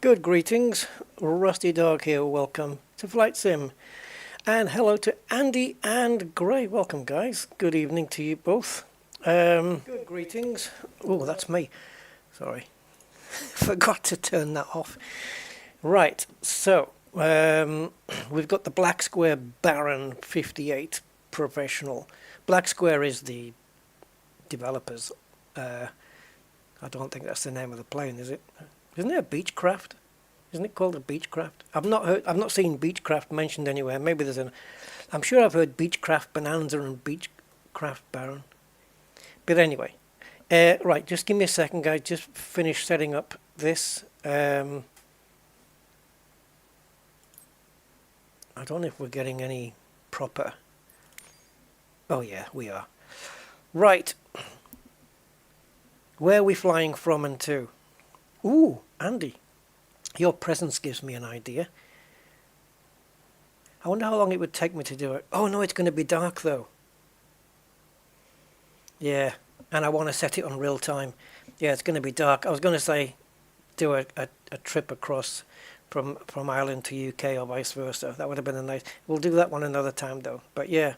Good greetings, Rusty Dog here, welcome to Flight Sim. And hello to Andy and Gray, welcome guys, good evening to you both. Good greetings, oh that's me, sorry, forgot to turn that off. Right, so we've got the Black Square Baron 58 Professional. Black Square is the developers, I don't think that's the name of the plane, is it? Isn't it a Beechcraft? Isn't it called a Beechcraft? I've not seen Beechcraft mentioned anywhere. Maybe there's an. I'm sure I've heard Beechcraft Bonanza and Beechcraft Baron. But anyway, right. Just give me a second, guys. Just finish setting up this. I don't know if we're getting any proper. Oh yeah, we are. Right. Where are we flying from and to? Ooh, Andy, your presence gives me an idea. I wonder how long it would take me to do it. Oh no, it's going to be dark though. Yeah, and I want to set it on real time. Yeah, it's going to be dark. I was going to say do a trip across from Ireland to UK or vice versa. That would have been a nice. We'll do that one another time though. But yeah.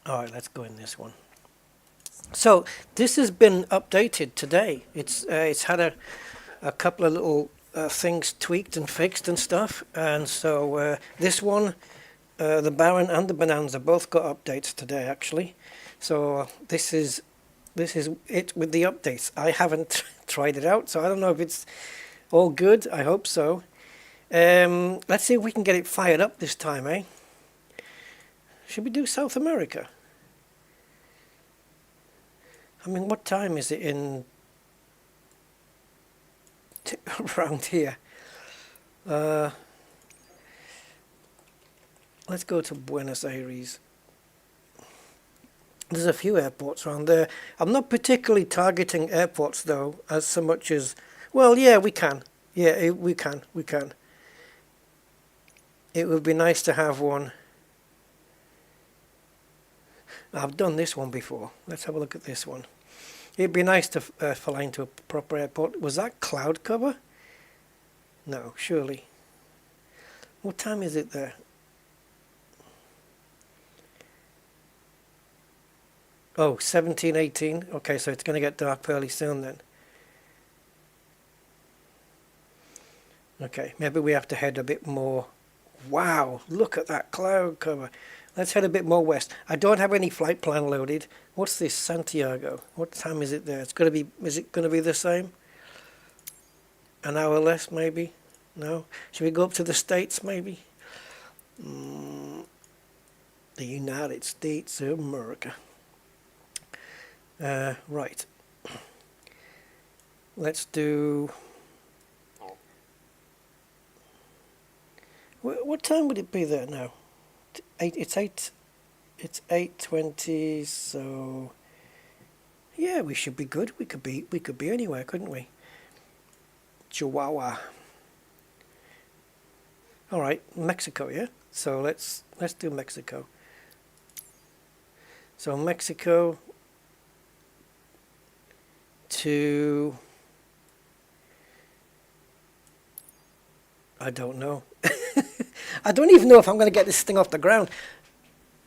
All right, let's go in this one. So this has been updated today. It's had a couple of little things tweaked and fixed and stuff, and so this one, the Baron and the Bonanza both got updates today actually. So this is it with the updates. I haven't tried it out, so I don't know if it's all good. I hope so. Let's see if we can get it fired up this time, eh? Should we do South America? I mean, what time is it in around here? Let's go to Buenos Aires. There's a few airports around there. I'm not particularly targeting airports though, as so much as, well, yeah, we can. Yeah, we can. It would be nice to have one. I've done this one before. Let's have a look at this one. It'd be nice to fly into a proper airport. Was that cloud cover? No, surely. What time is it there? Oh, 17:18. Okay, so it's going to get dark fairly soon then. Okay, maybe we have to head a bit more. Wow, look at that cloud cover. Let's head a bit more west. I don't have any flight plan loaded. What's this, Santiago? What time is it there? It's going to be. Is it going to be the same? An hour less, maybe? No. Should we go up to the States, maybe? The United States of America. Right. Let's do. What time would it be there now? It's 8:20, so yeah, we should be good. We could be anywhere, couldn't we? Chihuahua. All right, Mexico, yeah. So let's do Mexico. So Mexico to, I don't know. I don't even know if I'm going to get this thing off the ground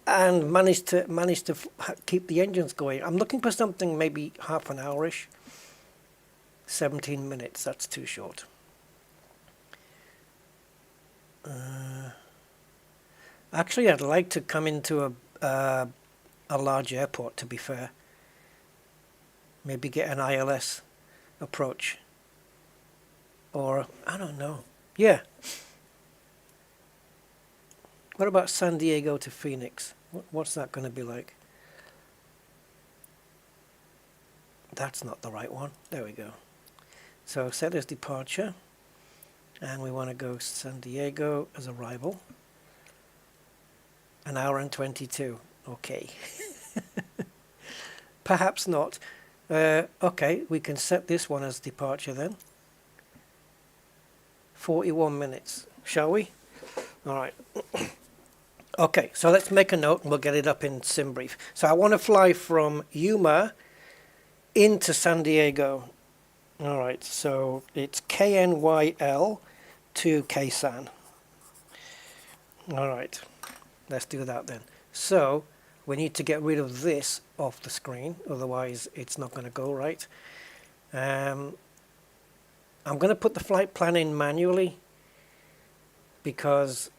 and manage to keep the engines going. I'm looking for something maybe half an hour-ish. 17 minutes, that's too short. Actually, I'd like to come into a large airport, to be fair. Maybe get an ILS approach. Or, I don't know. Yeah. What about San Diego to Phoenix? What's that going to be like? That's not the right one. There we go. So set as departure. And we want to go San Diego as arrival. An hour and 22. Okay. Perhaps not. Okay, we can set this one as departure then. 41 minutes. Shall we? All right. Okay, so let's make a note and we'll get it up in SimBrief. So I want to fly from Yuma into San Diego Alright, so it's KNYL to KSAN. Alright, let's do that then. So we need to get rid of this off the screen, otherwise it's not going to go right. I'm going to put the flight plan in manually because,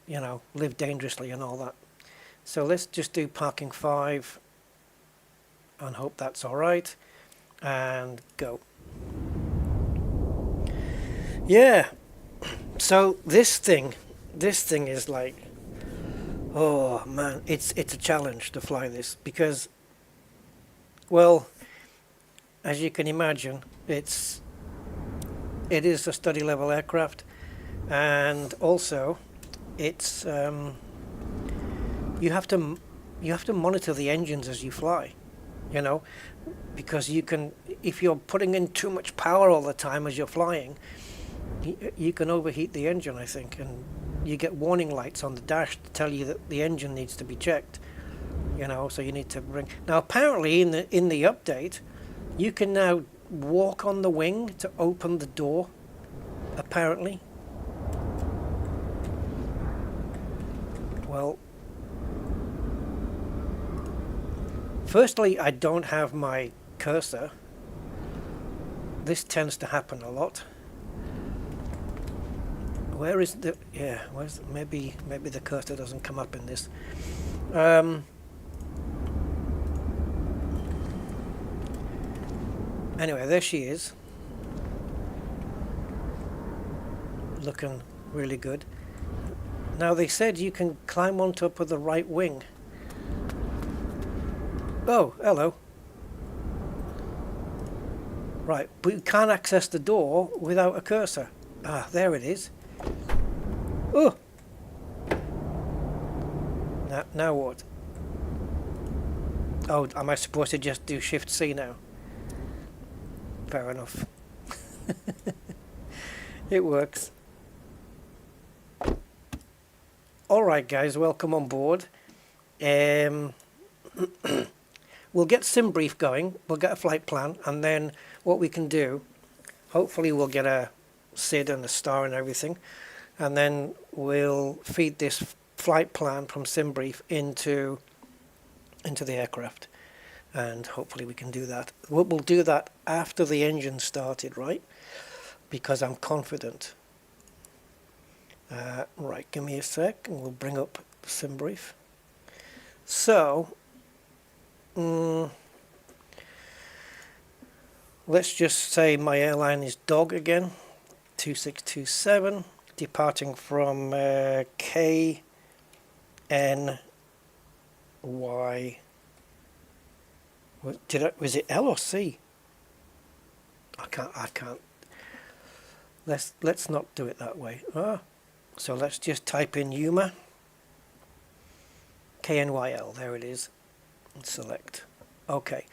you know, live dangerously and all that. So let's just do parking 5 and hope that's alright, and go. Yeah, so this thing is like, oh man, it's a challenge to fly this because, well, as you can imagine, it is a study level aircraft, and also it's you have to monitor the engines as you fly, you know, because you can, if you're putting in too much power all the time as you're flying, you can overheat the engine, I think, and you get warning lights on the dash to tell you that the engine needs to be checked, you know, so you need to bring. Now apparently in the update you can now walk on the wing to open the door, apparently. Well, firstly, I don't have my cursor. This tends to happen a lot. Where is the, yeah, where's, maybe the cursor doesn't come up in this. Anyway, there she is, looking really good. Now they said you can climb on top of the right wing. Oh, hello. Right, but you can't access the door without a cursor. Ah, there it is. Oh! Now what? Oh, am I supposed to just do Shift C now? Fair enough. It works. Alright guys, welcome on board. We'll get SimBrief going, we'll get a flight plan, and then what we can do, hopefully we'll get a SID and a star and everything, and then we'll feed this flight plan from SimBrief into the aircraft, and hopefully we can do that. We'll do that after the engine started, right? Because I'm confident. Right, give me a sec and we'll bring up SimBrief. So let's just say my airline is DOG again, 2627, departing from KNY. Was it L or C? I can't. Let's not do it that way. So let's just type in Yuma. KNYL, there it is. And select. Okay.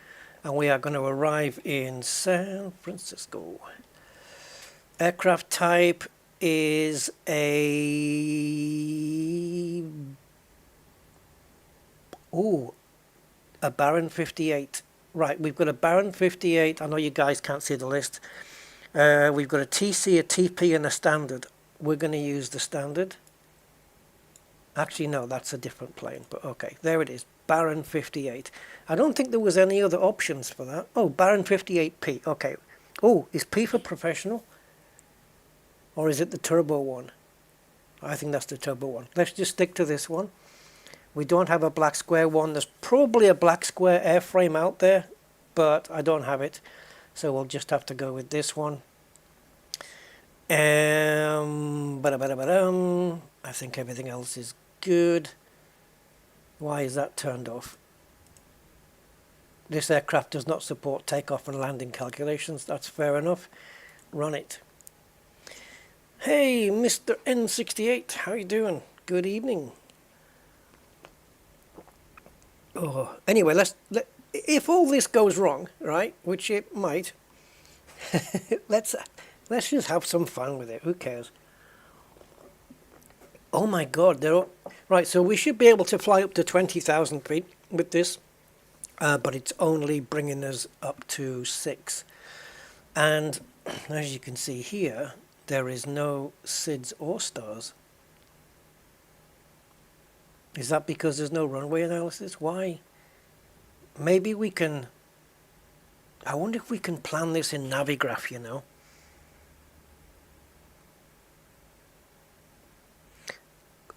And we are going to arrive in San Francisco. Aircraft type is a Baron 58. Right, we've got a Baron 58. I know you guys can't see the list. We've got a TC, a TP, and a standard. We're going to use the standard. Actually, no, that's a different plane. But okay, there it is. Baron 58. I don't think there was any other options for that. Oh, Baron 58P. Okay. Oh, is P for professional? Or is it the turbo one? I think that's the turbo one. Let's just stick to this one. We don't have a black square one. There's probably a black square airframe out there, but I don't have it. So we'll just have to go with this one. I think everything else is good. Why is that turned off? This aircraft does not support takeoff and landing calculations. That's fair enough. Run it. Hey, Mr. N68, how you doing? Good evening. Oh, anyway, if all this goes wrong, right, which it might, let's just have some fun with it. Who cares? Oh my God, right. So we should be able to fly up to 20,000 feet with this, but it's only bringing us up to 6. And as you can see here, there is no SIDS or stars. Is that because there's no runway analysis? Why? Maybe we can... I wonder if we can plan this in Navigraph, you know.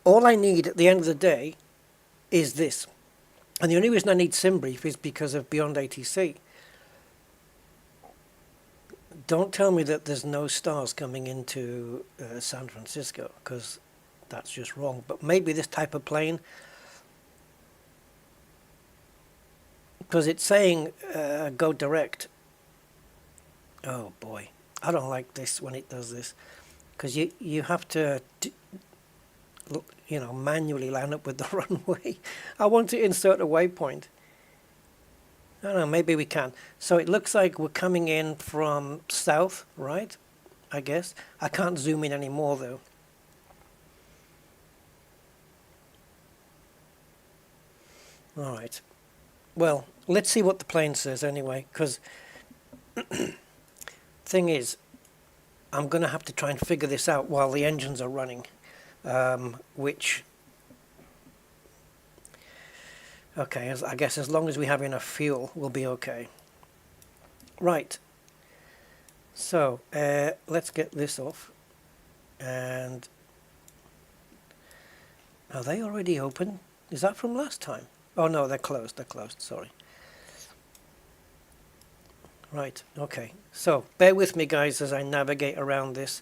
All I need at the end of the day is this. And the only reason I need SimBrief is because of Beyond ATC. Don't tell me that there's no stars coming into San Francisco, because that's just wrong. But maybe this type of plane, because it's saying go direct. Oh boy, I don't like this when it does this, because you have to manually line up with the runway. I want to insert a waypoint. I don't know, maybe we can. So it looks like we're coming in from south, right? I guess. I can't zoom in anymore though. Alright. Well, let's see what the plane says anyway, because thing is, I'm going to have to try and figure this out while the engines are running, which... Okay, I guess as long as we have enough fuel, we'll be okay. Right. So, let's get this off. And... Are they already open? Is that from last time? Oh no, they're closed, sorry. Right, okay. So, bear with me guys as I navigate around this.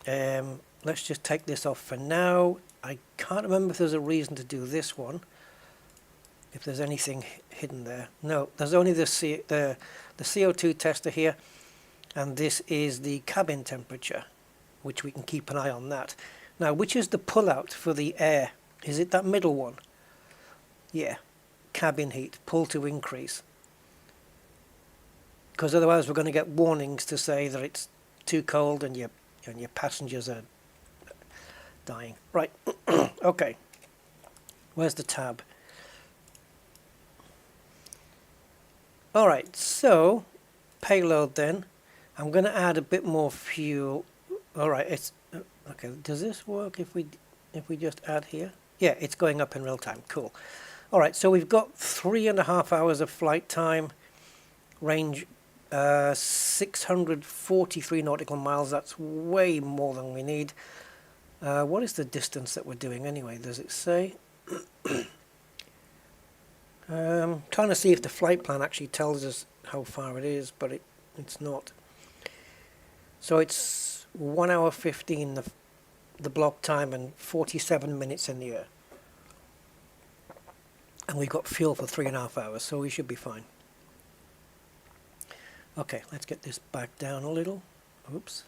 Let's just take this off for now. I can't remember if there's a reason to do this one. If there's anything hidden there. No, there's only the CO2 tester here, and this is the cabin temperature, which we can keep an eye on that. Now, which is the pull-out for the air? Is it that middle one? Yeah, cabin heat, pull to increase. Because otherwise we're going to get warnings to say that it's too cold and your passengers are dying. Right, okay. Where's the tab? Alright, so payload then. I'm going to add a bit more fuel. Alright, it's okay. Does this work if we just add here? Yeah, it's going up in real time. Cool. Alright, so we've got 3.5 hours of flight time. Range 643 nautical miles. That's way more than we need. What is the distance that we're doing anyway? Does it say? Trying to see if the flight plan actually tells us how far it is, but it's not. So it's 1 hour 15 the block time and 47 minutes in the air. And we've got fuel for 3.5 hours, so we should be fine. Okay, let's get this back down a little. Oops.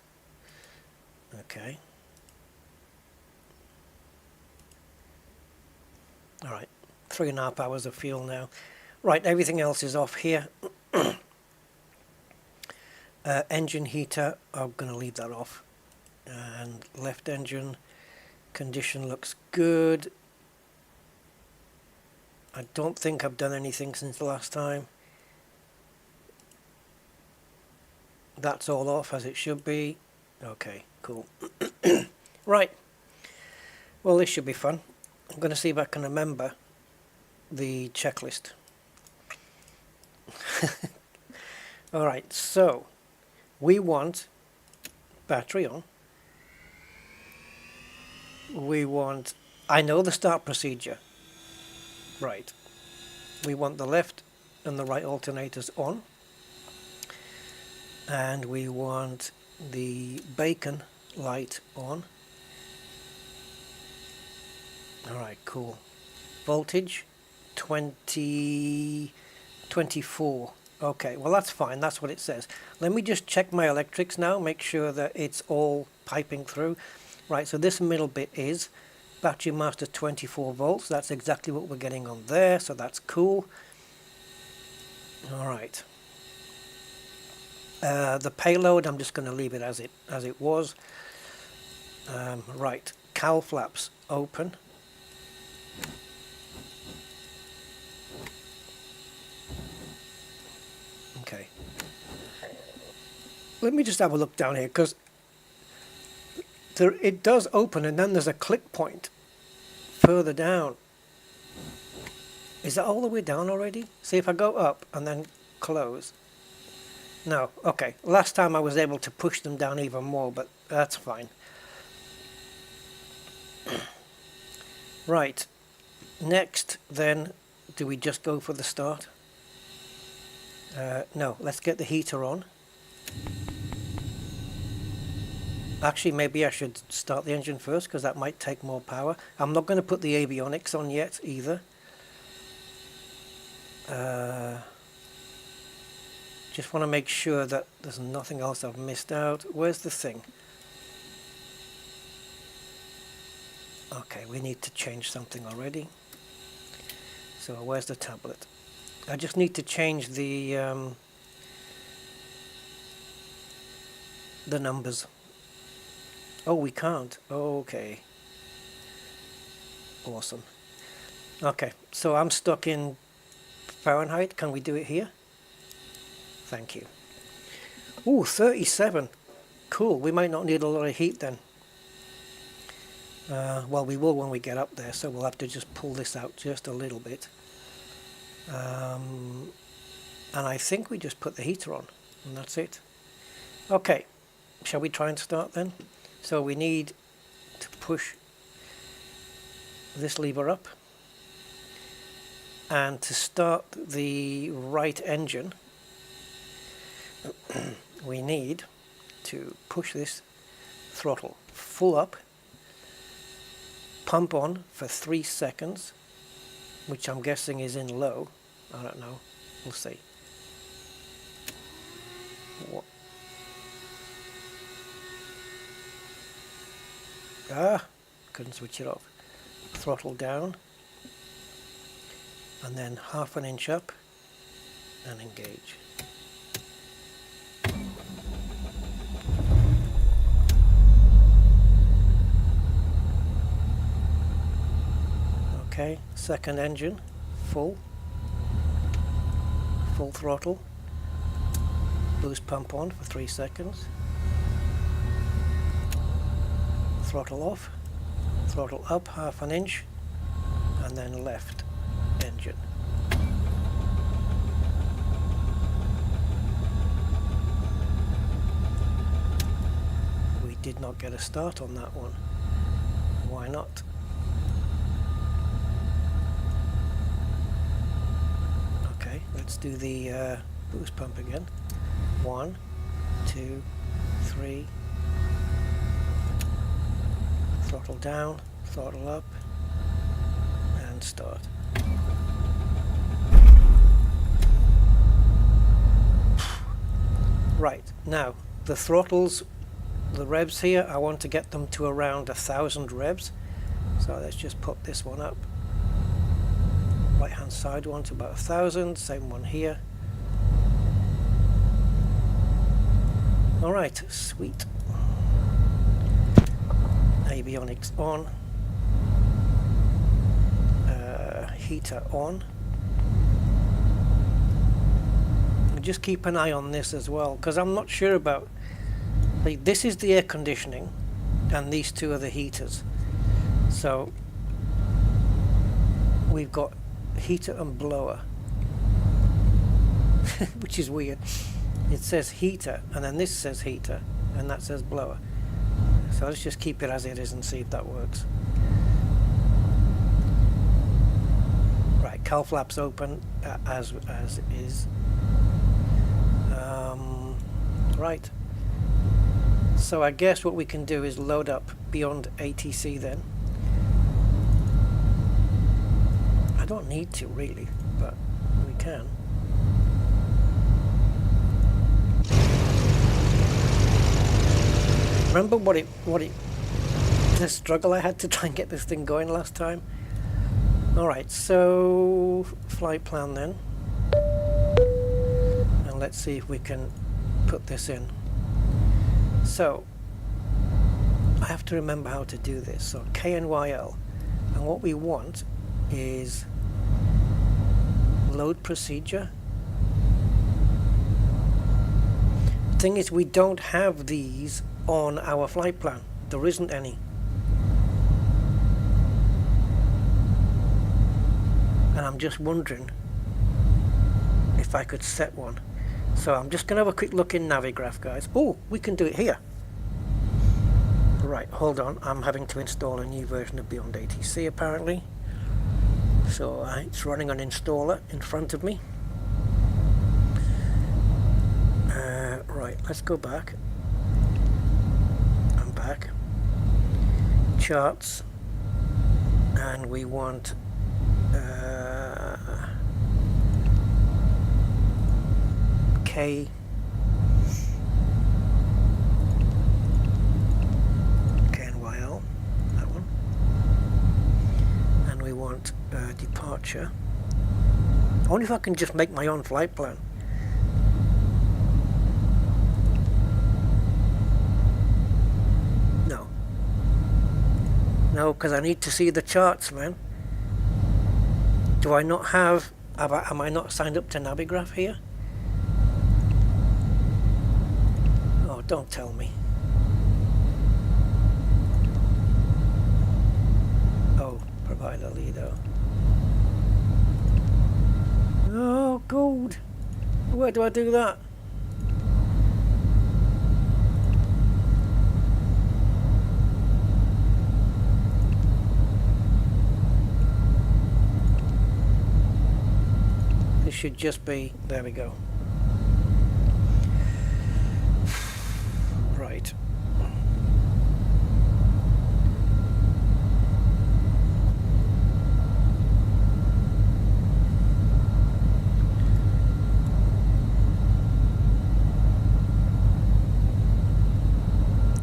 Okay. Alright. 3.5 hours of fuel now. Right, everything else is off here. Engine heater, I'm going to leave that off. And left engine condition looks good. I don't think I've done anything since the last time. That's all off as it should be. Okay, cool. Right. Well, this should be fun. I'm going to see if I can remember the checklist. Alright, so we want battery on. We want, I know the start procedure. Right. We want the left and the right alternators on. And we want the beacon light on. Alright, cool. Voltage 24. Okay, well that's fine, that's what it says. Let me just check my electrics now, make sure that it's all piping through. Right, so this middle bit is battery master 24 volts. That's exactly what we're getting on there, so that's cool. Alright. The payload, I'm just going to leave it as it was. Right, cowl flaps open. Okay. let me just have a look down here, because it does open and then there's a click point further down. Is that all the way down already? See, if I go up and then close. No, okay. Last time I was able to push them down even more, but that's fine. Right. Next, then, do we just go for the start? No, let's get the heater on. Actually, maybe I should start the engine first, because that might take more power. I'm not going to put the avionics on yet either. Just want to make sure that there's nothing else I've missed out. Where's the thing? Okay, we need to change something already. So where's the tablet? I just need to change the numbers. Oh, we can't. Okay. Awesome. Okay, so I'm stuck in Fahrenheit. Can we do it here? Thank you. Ooh, 37. Cool. We might not need a lot of heat then. Well, we will when we get up there, so we'll have to just pull this out just a little bit. And I think we just put the heater on, and that's it. Okay, shall we try and start then? So we need to push this lever up, and to start the right engine we need to push this throttle full up, pump on for 3 seconds, which I'm guessing is in low. I don't know, we'll see. Couldn't switch it off. Throttle down, and then half an inch up and engage. Okay, second engine, full throttle, boost pump on for 3 seconds, throttle off, throttle up half an inch, and then left engine. We did not get a start on that one. Why not? Okay, let's do the boost pump again. 1, 2, 3. Throttle down, throttle up, and start. Right, now the throttles, the revs here, I want to get them to around 1,000 revs. So let's just put this one up. Right hand side one to about 1,000, same one here. Alright, sweet. Avionics on, heater on, and just keep an eye on this as well, because I'm not sure about, like, this is the air conditioning and these two are the heaters, so we've got heater and blower which is weird. It says heater and then this says heater and that says blower. So let's just keep it as it is and see if that works. Right, cowl flaps open as is. Right. So I guess what we can do is load up beyond ATC then. I don't need to really, but we can. Remember the struggle I had to try and get this thing going last time? Alright, so flight plan then. And let's see if we can put this in. So I have to remember how to do this. So KNYL, and what we want is load procedure. Thing is, we don't have these on our flight plan. There isn't any. And I'm just wondering if I could set one. So I'm just going to have a quick look in Navigraph, guys. Oh, we can do it here. Right, hold on. I'm having to install a new version of Beyond ATC apparently. So it's running an installer in front of me. Right, let's go back. I'm back. Charts. And we want KNYL, that one. And we want departure. I wonder if I can just make my own flight plan. No, because I need to see the charts, man. Do I not have... Am I not signed up to Navigraph here? Oh, don't tell me. Oh, provider leader. Oh, gold. Where do I do that? This should just be, there we go. Right.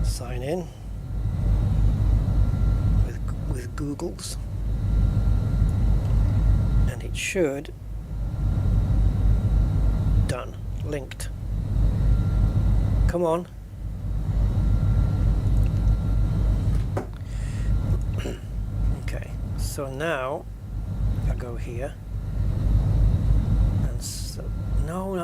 Sign in with Google's, and it should. Done. Linked. Come on. Okay. So now I go here. And so no.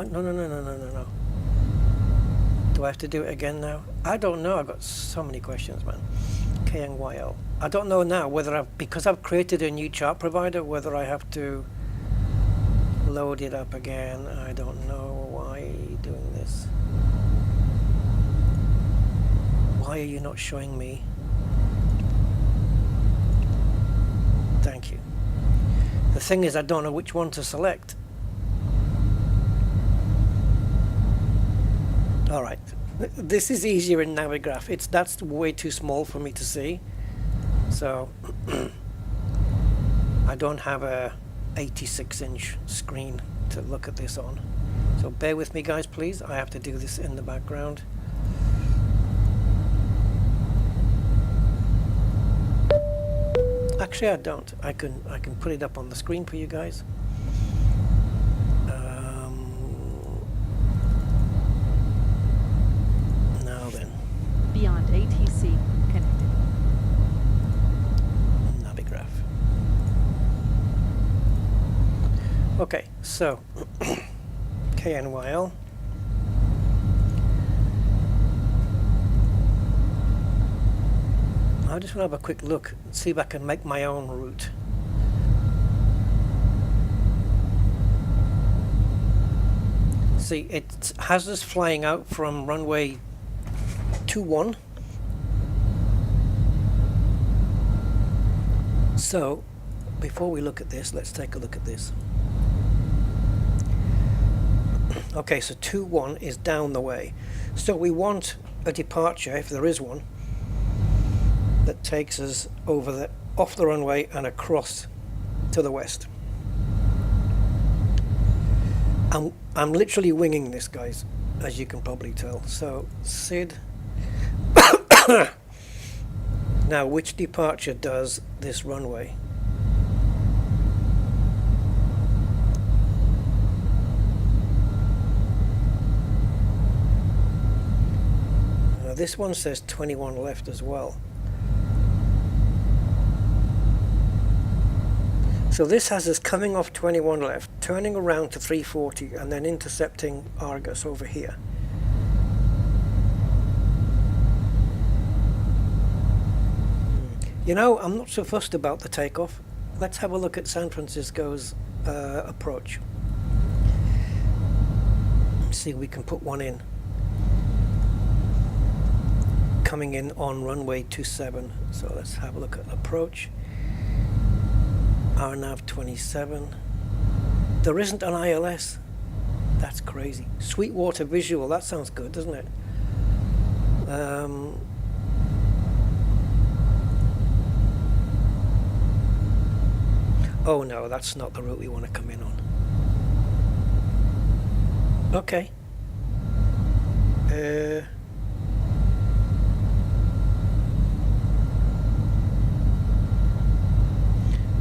Do I have to do it again now? I don't know. I've got so many questions, man. KNYL. I don't know now whether because I've created a new chart provider, whether I have to load it up again. I don't know why you're doing this. Why are you not showing me? Thank you. The thing is, I don't know which one to select. Alright, this is easier in Navigraph. That's way too small for me to see. So I don't have a 86-inch screen to look at this on, so bear with me, guys, please. I have to do this in the background. Actually, I don't. I can put it up on the screen for you guys. Now then, Beyond ATC connected. Navigraph. Okay, so KNYL. I just want to have a quick look and see if I can make my own route. See, it has us flying out from runway 21. So, before we look at this, let's take a look at this. Okay, so 21 is down the way. So we want a departure, if there is one, that takes us off the runway and across to the west. I'm literally winging this, guys, as you can probably tell. So SID. Now, which departure does this runway? Now, this one says 21 left as well. So this has us coming off 21 left, turning around to 340 and then intercepting Argus over here. You know, I'm not so fussed about the takeoff. Let's have a look at San Francisco's approach. See if we can put one in. Coming in on runway 27. So let's have a look at approach. RNAV 27. There isn't an ILS. That's crazy. Sweetwater visual. That sounds good, doesn't it? Oh no, that's not the route we want to come in on. Okay.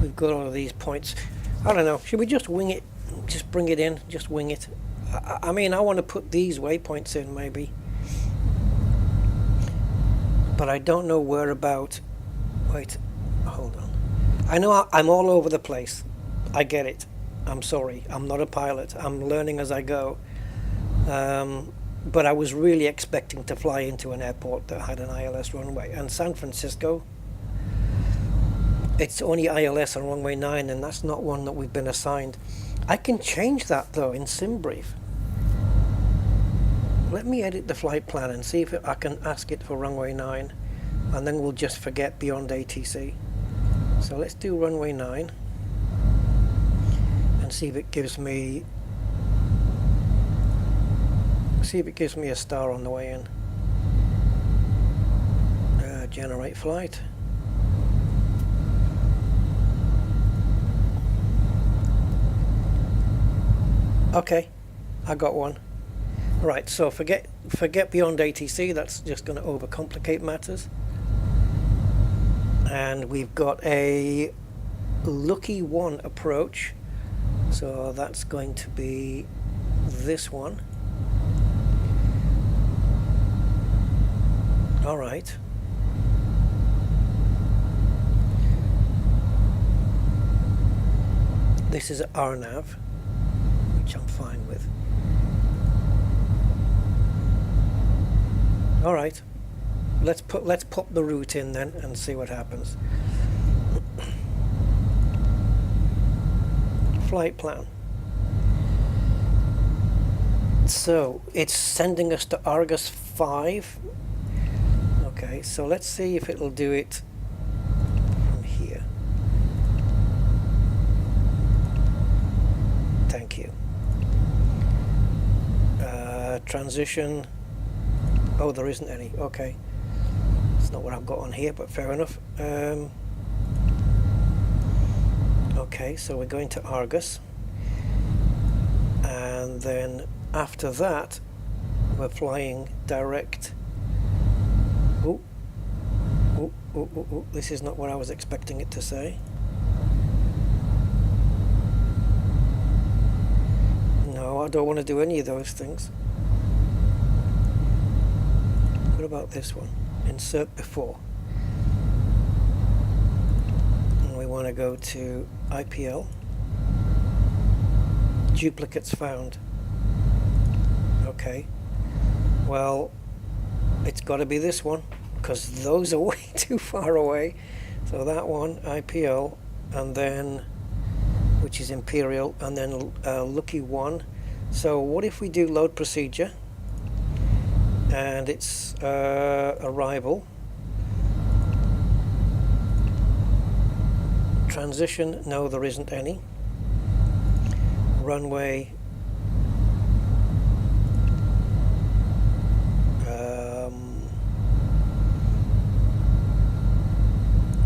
We've got all of these points. I don't know. Should we just wing it? Just bring it in. Just wing it. I mean, I want to put these waypoints in maybe. But I don't know where about. Wait. Hold on. I know I'm all over the place. I get it. I'm sorry. I'm not a pilot. I'm learning as I go. But I was really expecting to fly into an airport that had an ILS runway. And San Francisco, it's only ILS on runway 9, and that's not one that we've been assigned. I can change that though in SimBrief. Let me edit the flight plan and see if I can ask it for runway 9, and then we'll just forget beyond ATC. So let's do runway 9 and see if it gives me a star on the way in. Generate flight. Okay, I got one. Right, so forget beyond ATC. That's just going to overcomplicate matters. And we've got a Lucky 1 approach, so that's going to be this one. All right. This is RNAV, which I'm fine with. All right. Let's pop the route in then and see what happens. Flight plan. So it's sending us to Argus 5. Okay, so let's see if it'll do it from here. Thank you. Transition. Oh, there isn't any. Okay. It's not what I've got on here, but fair enough. Okay, so we're going to Argus. And then after that, we're flying direct. Oh, this is not what I was expecting it to say. No, I don't want to do any of those things. What about this one? Insert before. And we want to go to IPL. Duplicates found. Okay. Well, it's got to be this one, because those are way too far away. So that one, IPL, and then, which is Imperial, and then Lucky 1. So what if we do load procedure, and it's arrival, transition, no there isn't any, runway,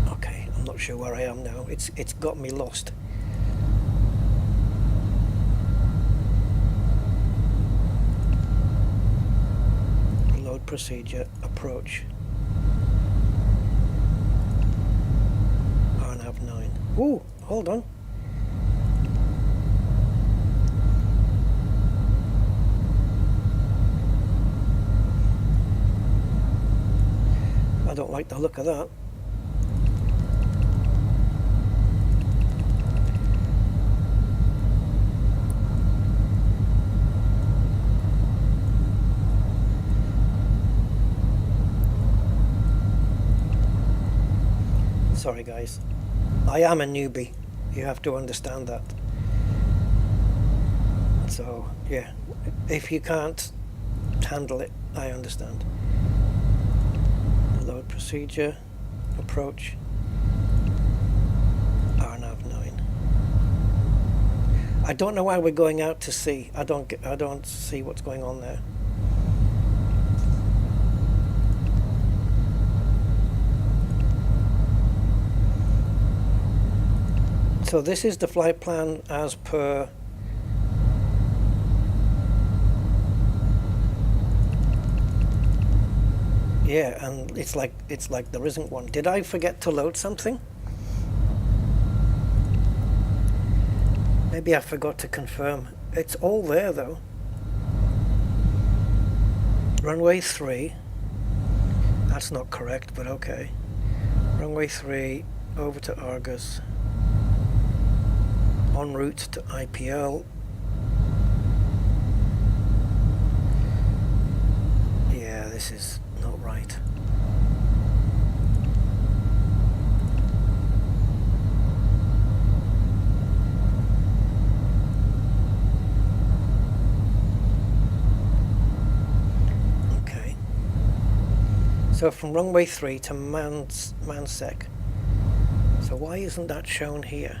okay, I'm not sure where I am now. It's got me lost. Load procedure, approach, RNAV 9. Ooh, hold on. I don't like the look of that. Sorry guys, I am a newbie, you have to understand that. So yeah, if you can't handle it, I understand. Load procedure, approach, RNAV9. I don't know why we're going out to sea. I don't see what's going on there. So this is the flight plan as per yeah, and it's like there isn't one. Did I forget to load something? Maybe I forgot to confirm. It's all there though. Runway 3. That's not correct, but okay. Runway 3 over to Argus. En route to IPL. Yeah, this is not right. Okay. So from runway 3 to Mansec. So why isn't that shown here?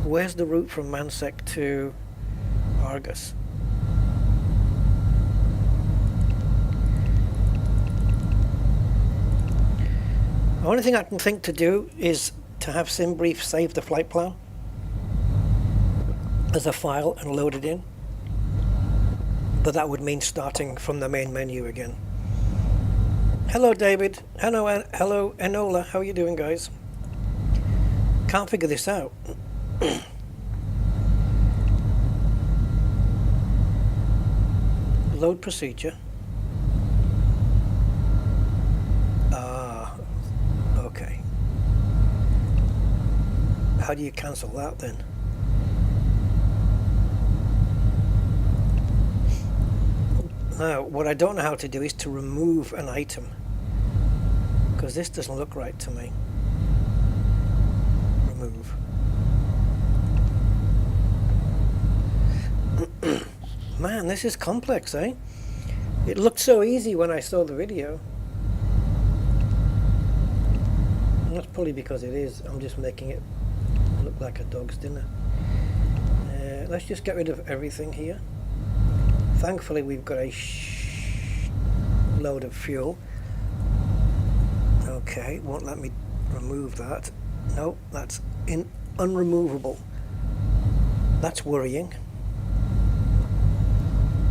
Where's the route from Mansec to Argus? The only thing I can think to do is to have SimBrief save the flight plan as a file and load it in. But that would mean starting from the main menu again. Hello David. Hello Enola. How are you doing guys? Can't figure this out. Load procedure. Okay. How do you cancel that then? Now, what I don't know how to do is to remove an item, because this doesn't look right to me. Remove. Man, this is complex, eh? It looked so easy when I saw the video. And that's probably because it is. I'm just making it look like a dog's dinner. Let's just get rid of everything here. Thankfully, we've got a load of fuel. Okay, won't let me remove that. No, that's unremovable. That's worrying.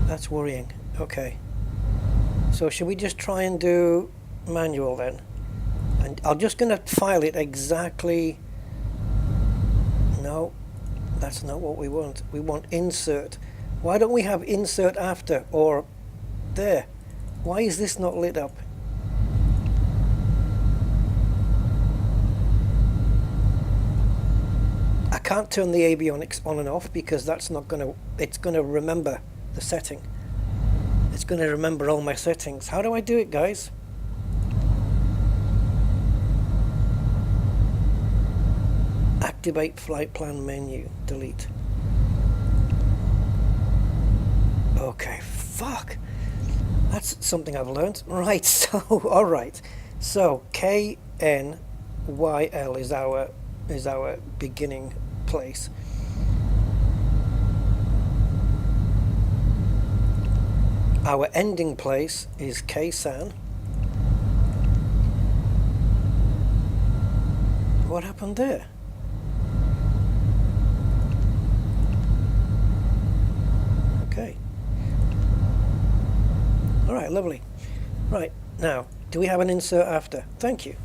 That's worrying. Okay. So should we just try and do manual then? And I'm just going to file it exactly. No, that's not what we want. We want insert. Why don't we have insert after or there? Why is this not lit up? I can't turn the avionics on and off because that's not going to, it's going to remember the setting. It's going to remember all my settings. How do I do it, guys? Activate flight plan menu. Delete. Okay, fuck. That's something I've learned. Right, so, alright. So, KNYL is our beginning place. Our ending place is KSAN. What happened there? Okay. All right, lovely. Right, now, do we have an insert after? Thank you.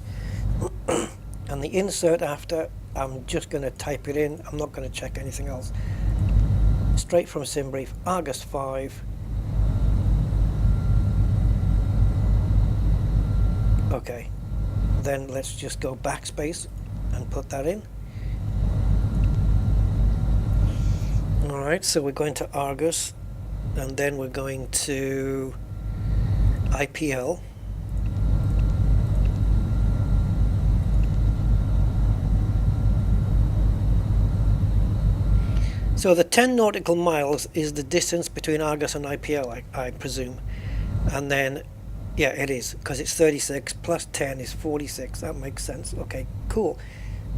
And the insert after, I'm just going to type it in. I'm not going to check anything else. Straight from SimBrief, Argus 5. Okay, then let's just go backspace and put that in. Alright, so we're going to Argus, and then we're going to IPL. So the 10 nautical miles is the distance between Argus and IPL, I presume. And then, yeah, it is, because it's 36 plus 10 is 46. That makes sense. Okay, cool.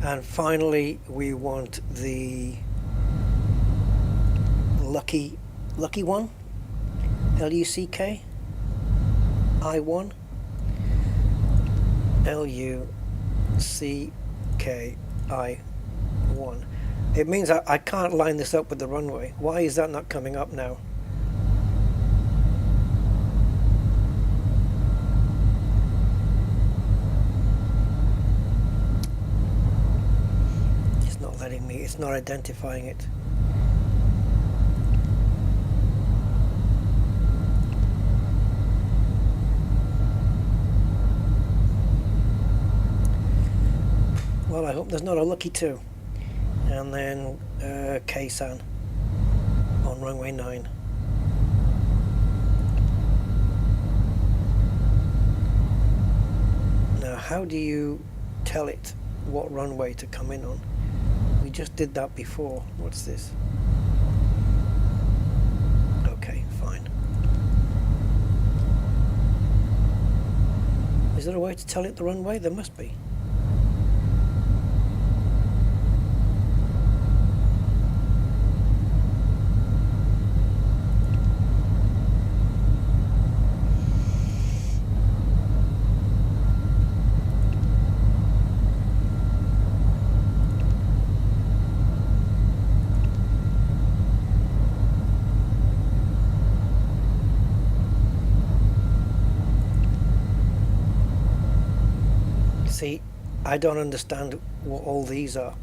And finally, we want the lucky one, Lucky I1, Lucky I1. It means I can't line this up with the runway. Why is that not coming up now? It's not letting me, it's not identifying it. Well, I hope there's not a Lucky 2. And then Ksan on runway 9. Now, how do you tell it what runway to come in on? We just did that before. What's this? Okay, fine. Is there a way to tell it the runway? There must be. See, I don't understand what all these are,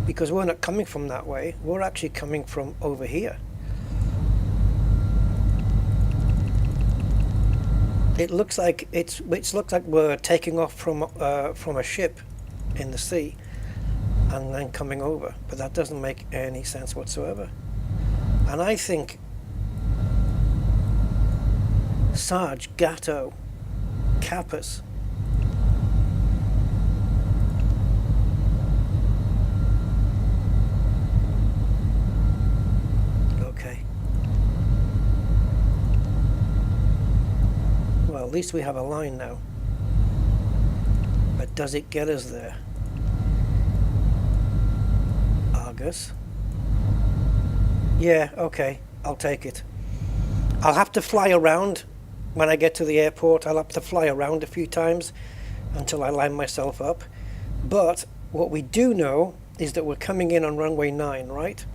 because we're not coming from that way. We're actually coming from over here. It looks like it looks like we're taking off from a ship in the sea and then coming over, but that doesn't make any sense whatsoever. And I think Sarge, Gatto, Kappas. Well, at least we have a line now. But does it get us there? Argus. Yeah, okay, I'll take it. I'll have to fly around when I get to the airport. I'll have to fly around a few times until I line myself up. But what we do know is that we're coming in on runway 9, right?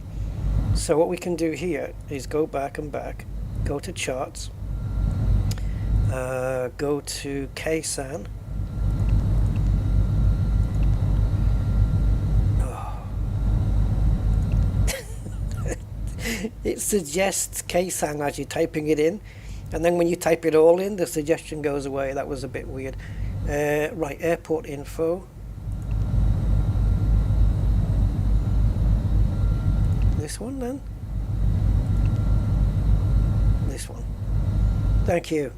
So what we can do here is go back and back, go to charts, go to Ksan. Oh. It suggests Ksan as you're typing it in, and then when you type it all in, the suggestion goes away. That was a bit weird. Right, airport info. This one then? This one. Thank you.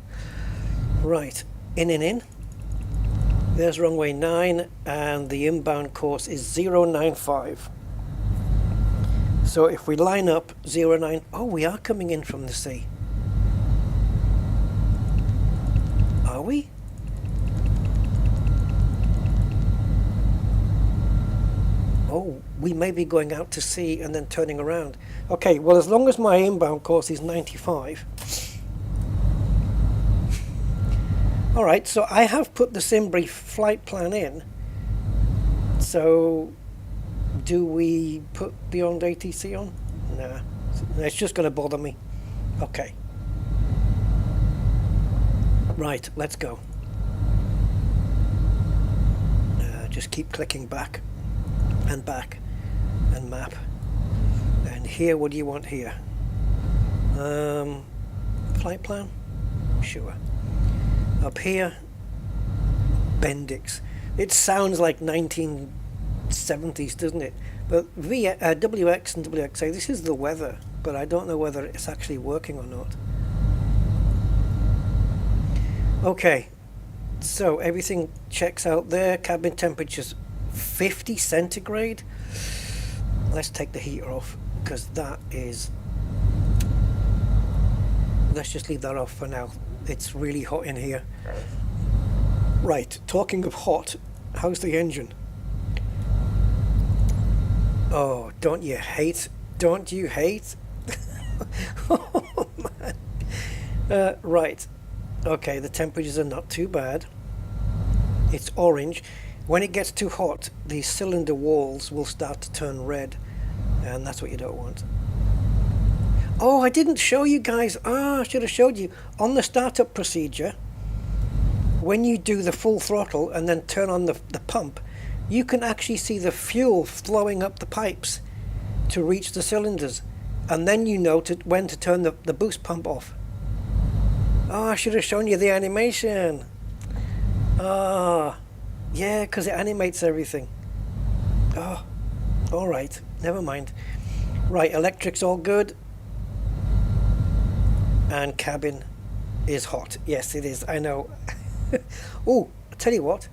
Right, in. There's runway 9 and the inbound course is 095. So if we line up 09, oh, we are coming in from the sea. Are we? Oh, we may be going out to sea and then turning around. Okay, well, as long as my inbound course is 95. All right, so I have put the SimBrief flight plan in. So do we put Beyond ATC on? Nah, it's just going to bother me. Okay. Right, let's go. Just keep clicking back and map. And here, what do you want here? Flight plan? Sure. Up here, Bendix. It sounds like 1970s, doesn't it? But WX and WXA, this is the weather, but I don't know whether it's actually working or not. Okay, so everything checks out there. Cabin temperature's 50 centigrade. Let's take the heater off. because that is, let's just leave that off for now. It's really hot in here. Right, talking of hot, how's the engine? Oh, don't you hate? Don't you hate? Oh man. Right. Okay, the temperatures are not too bad. It's orange. When it gets too hot, the cylinder walls will start to turn red, and that's what you don't want. Oh, I didn't show you guys. I should have showed you. On the startup procedure, when you do the full throttle and then turn on the pump, you can actually see the fuel flowing up the pipes to reach the cylinders, and then you know when to turn the boost pump off. Oh, I should have shown you the animation. Yeah, because it animates everything. Oh, all right, never mind. Right, electric's all good, and cabin is hot. Yes, it is, I know. Oh, I'll tell you what.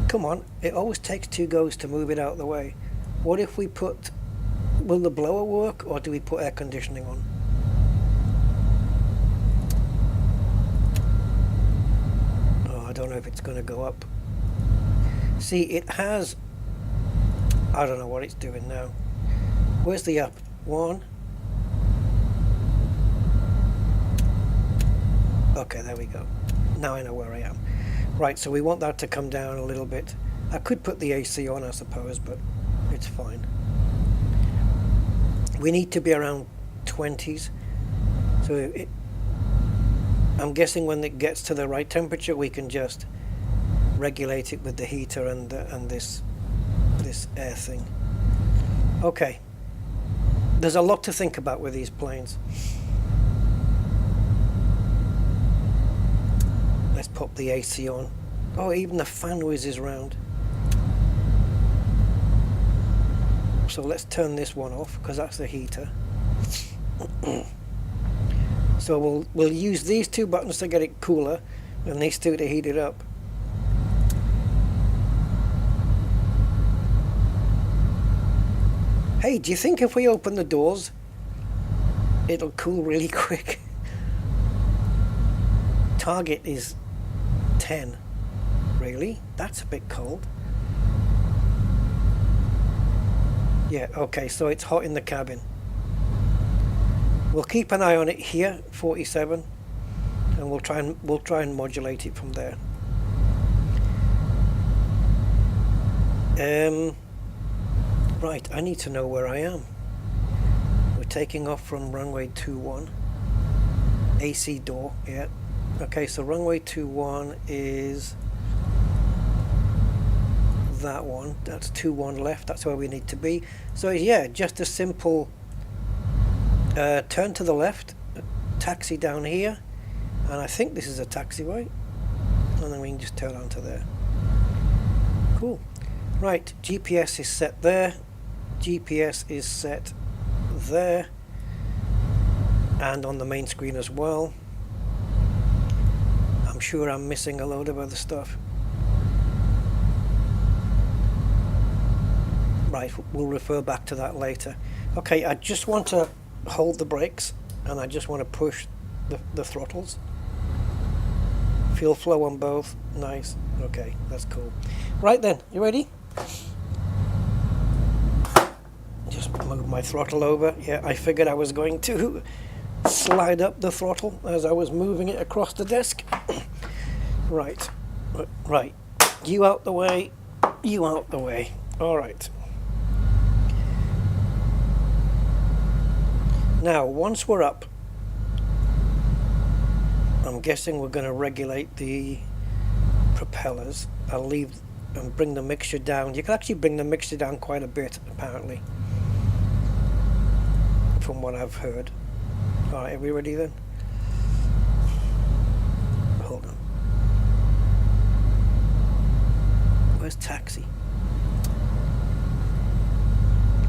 Come on, it always takes 2 goes to move it out of the way. What if we put, will the blower work, or do we put air conditioning on? Oh, I don't know if it's going to go up. See, it has, I don't know what it's doing now. Where's the up? 1. Okay, there we go. Now I know where I am. Right, so we want that to come down a little bit. I could put the AC on, I suppose, but it's fine. We need to be around 20s. So I'm guessing when it gets to the right temperature, we can just regulate it with the heater and this air thing. Okay. There's a lot to think about with these planes. Let's pop the AC on. Oh, even the fan whizzes round. So let's turn this one off, because that's the heater. So we'll use these 2 buttons to get it cooler, and these 2 to heat it up. Hey, do you think if we open the doors, it'll cool really quick? Target is 10. Really? That's a bit cold. Yeah, okay, so it's hot in the cabin. We'll keep an eye on it here, 47, and we'll try and modulate it from there. Right, I need to know where I am. We're taking off from runway 21. AC door, yeah. Okay, so runway 21 is that one. That's 21 left. That's where we need to be. So yeah, just a simple turn to the left, taxi down here, and I think this is a taxiway, and then we can just turn onto there. Cool. Right, GPS is set there. GPS is set there, and on the main screen as well. I'm sure I'm missing a load of other stuff. Right, we'll refer back to that later. Okay, I just want to hold the brakes, and I just want to push the throttles. Fuel flow on both. Nice. Okay, that's cool. Right then, you ready? Just move my throttle over. Yeah, I figured I was going to slide up the throttle as I was moving it across the desk. Right. Right. You out the way. You out the way. All right. Now, once we're up, I'm guessing we're going to regulate the propellers. I'll leave and bring the mixture down. You can actually bring the mixture down quite a bit, apparently, from what I've heard. Alright, are we ready then? Hold on. Where's taxi?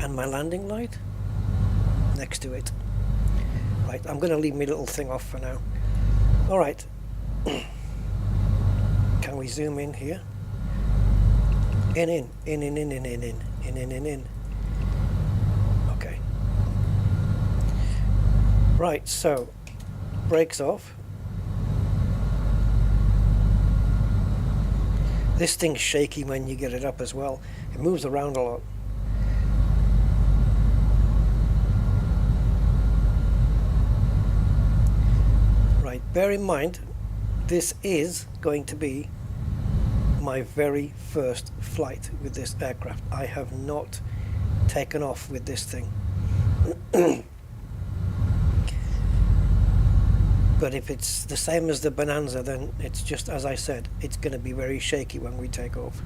And my landing light? Next to it. Right, I'm going to leave my little thing off for now. Alright. Can we zoom in here? In. Right, so brakes off. This thing's shaky when you get it up as well. It moves around a lot. Right, bear in mind, this is going to be my very first flight with this aircraft. I have not taken off with this thing. But if it's the same as the Bonanza, then it's just as I said, it's going to be very shaky when we take off.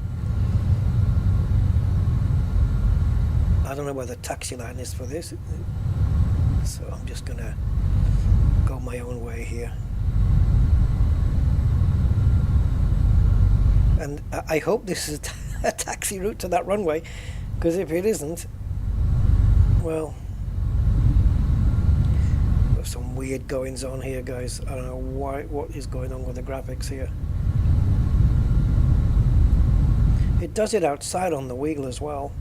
I don't know where the taxi line is for this, so I'm just going to go my own way here. And I hope this is a taxi route to that runway, because if it isn't, well, there's some weird goings on here, guys. I don't know what is going on with the graphics here. It does it outside on the wheel as well.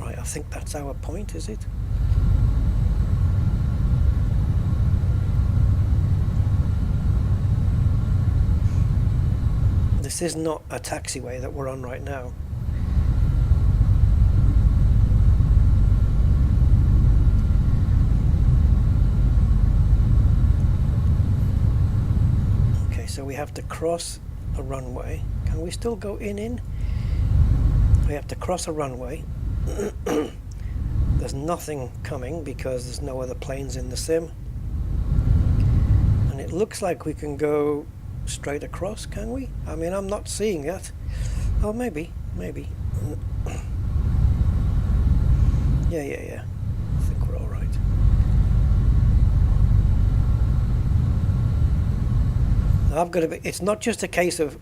Right, I think that's our point, is it? This is not a taxiway that we're on right now. Okay, so we have to cross a runway. Can we still go in? We have to cross a runway. There's nothing coming because there's no other planes in the sim. And it looks like we can go straight across, can we? I mean, I'm not seeing that. Oh, maybe. Yeah. I think we're all right. Now, I've got to be, it's not just a case of,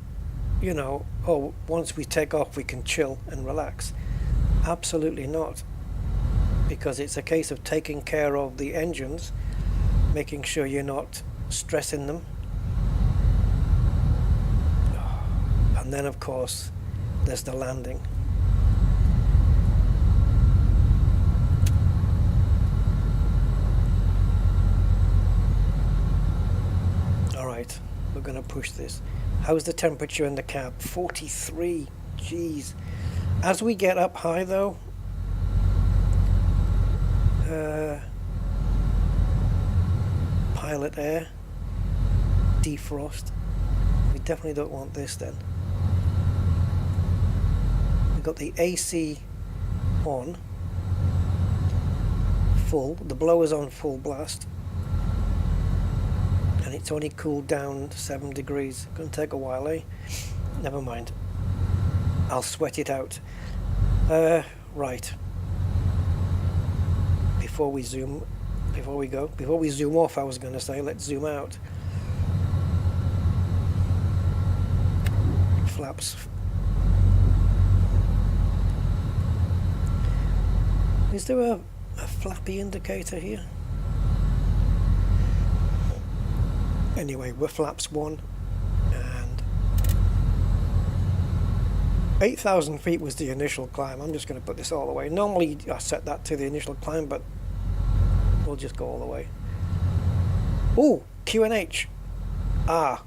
you know, oh, once we take off we can chill and relax. Absolutely not. Because it's a case of taking care of the engines, making sure you're not stressing them. And then, of course, there's the landing. All right, we're going to push this. How's the temperature in the cab? 43. Jeez. As we get up high, though, pilot air, defrost. We definitely don't want this then. We've got the AC on full, the blower's on full blast, and it's only cooled down 7 degrees. Gonna take a while, eh? Never mind, I'll sweat it out. Right, before we zoom off, I was gonna say, let's zoom out. Flaps. Is there a flappy indicator here? Anyway, we're flaps 1 and 8,000 feet was the initial climb. I'm just going to put this all the way. Normally I set that to the initial climb, but we'll just go all the way. Oh, QNH. Ah.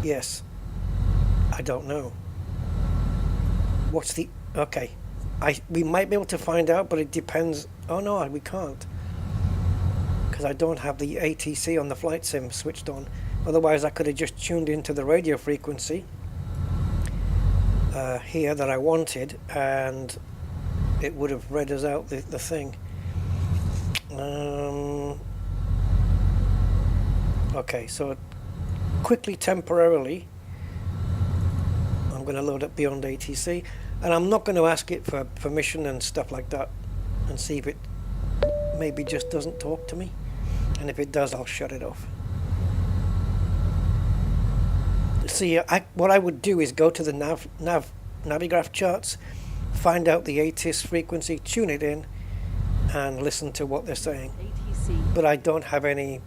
Yes. I don't know. What's the... Okay. We might be able to find out, but it depends. Oh no, we can't, because I don't have the ATC on the flight sim switched on. Otherwise I could have just tuned into the radio frequency here that I wanted, and it would have read us out the thing. Okay, so quickly, temporarily, I'm going to load up beyond ATC. And I'm not going to ask it for permission and stuff like that, and see if it maybe just doesn't talk to me. And if it does, I'll shut it off. See, what I would do is go to the Navigraph charts, find out the ATIS frequency, tune it in, and listen to what they're saying. ATC. But I don't have any.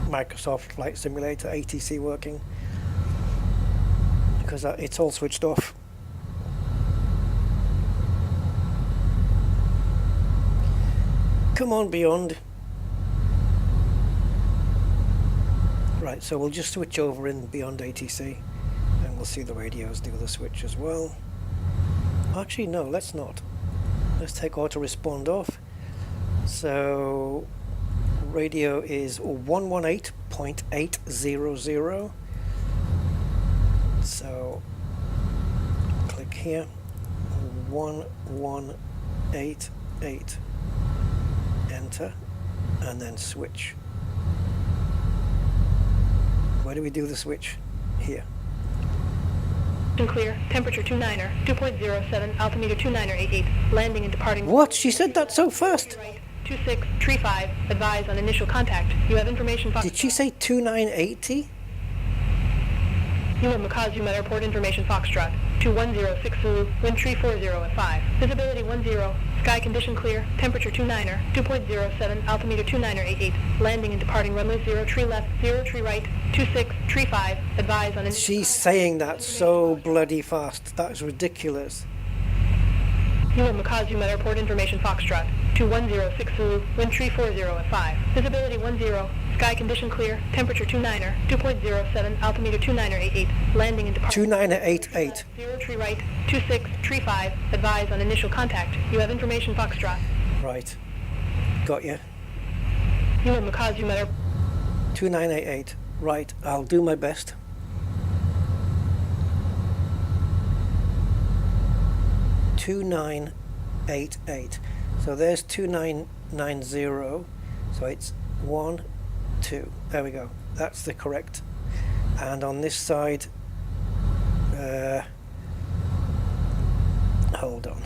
Microsoft Flight Simulator ATC working, because it's all switched off. Come on, Beyond. Right, so we'll just switch over in Beyond ATC and we'll see the radios do the switch as well. Actually, no, let's not. Let's take auto respond off. So radio is 118.800. So click here, 1188, enter, and then switch. Where do we do the switch? Here. Clear, temperature 29er, 2.07, altimeter 29er88, landing and departing. What? She said that so fast. Right, 2635, advise on initial contact. You have information. Did she say 2980? You have Makazu Met Airport information Foxtrot, 2106 Zulu, wind tree 40 at 5. Visibility 10, sky condition clear, temperature 29er, 2.07, altimeter 29er88, landing and departing runway 0, tree left, 0, tree right, 2635, advise on initial. She's saying that so bloody fast. That's ridiculous. You have Makazu Met Airport information Foxtrot, 2106 Zulu, wind tree 40 at 5. Visibility 10, sky condition clear, temperature 29er, 2.07, altimeter 29er88, landing and departing. 2988. 0, tree right, 2635, advise on initial contact. You have information Foxtrot. Right. Got you. You have Makazu Met Airport. 2988. Right, I'll do my best. $2988. So there's 2990. So it's 1, 2. There we go. That's the correct. And on this side, hold on.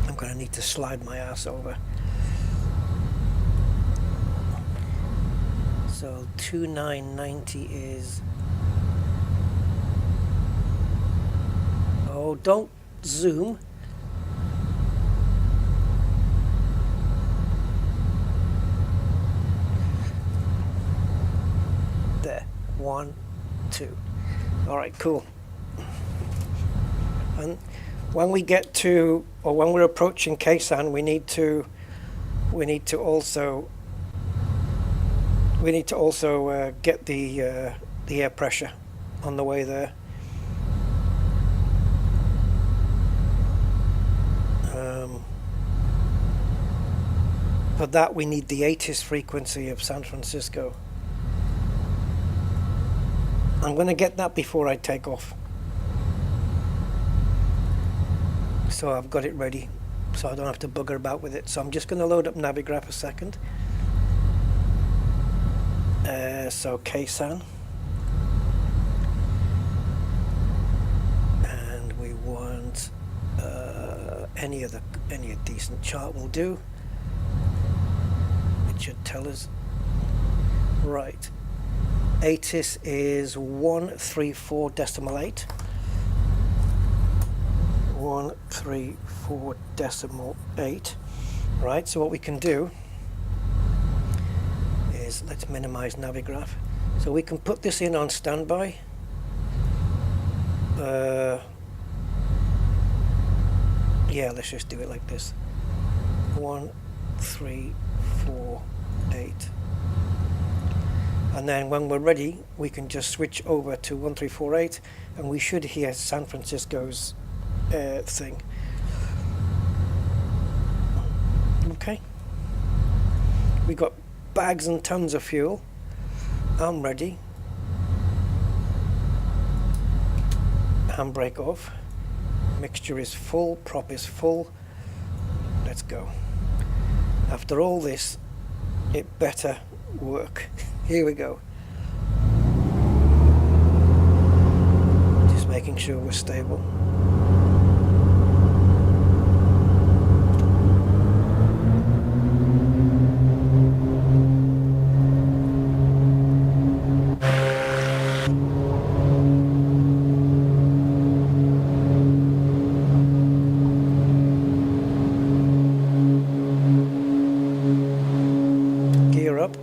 I'm going to need to slide my ass over. So 2990 is. Oh, don't zoom. There. 1, 2. All right, cool. And when we get to, or when we're approaching Keisan, we need to also get the air pressure on the way there. For that we need the ATIS frequency of San Francisco. I'm going to get that before I take off. So I've got it ready, so I don't have to bugger about with it. So I'm just going to load up Navigraph a second. So Keisan. And we want any decent chart will do. It should tell us. Right. ATIS is 134.8. 134.8. Right, so what we can do is, let's minimize Navigraph. So we can put this in on standby. Yeah, let's just do it like this. 134.8. And then when we're ready, we can just switch over to 1348 and we should hear San Francisco's thing. Okay. We got bags and tons of fuel. I'm ready. Handbrake off. Mixture is full, prop is full. Let's go. After all this, it better work. Here we go. Just making sure we're stable. Gear up.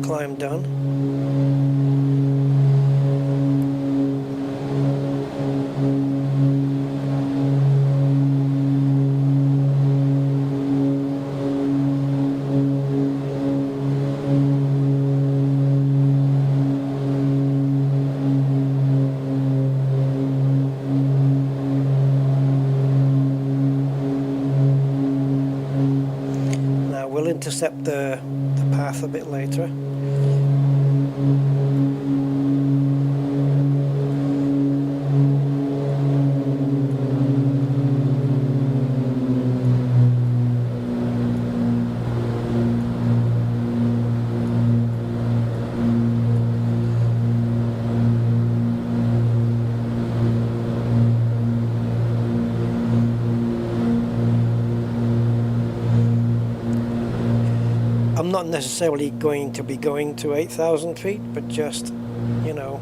climb done. Intercept the path a bit later. I'm not necessarily going to be going to 8,000 feet, but just, you know,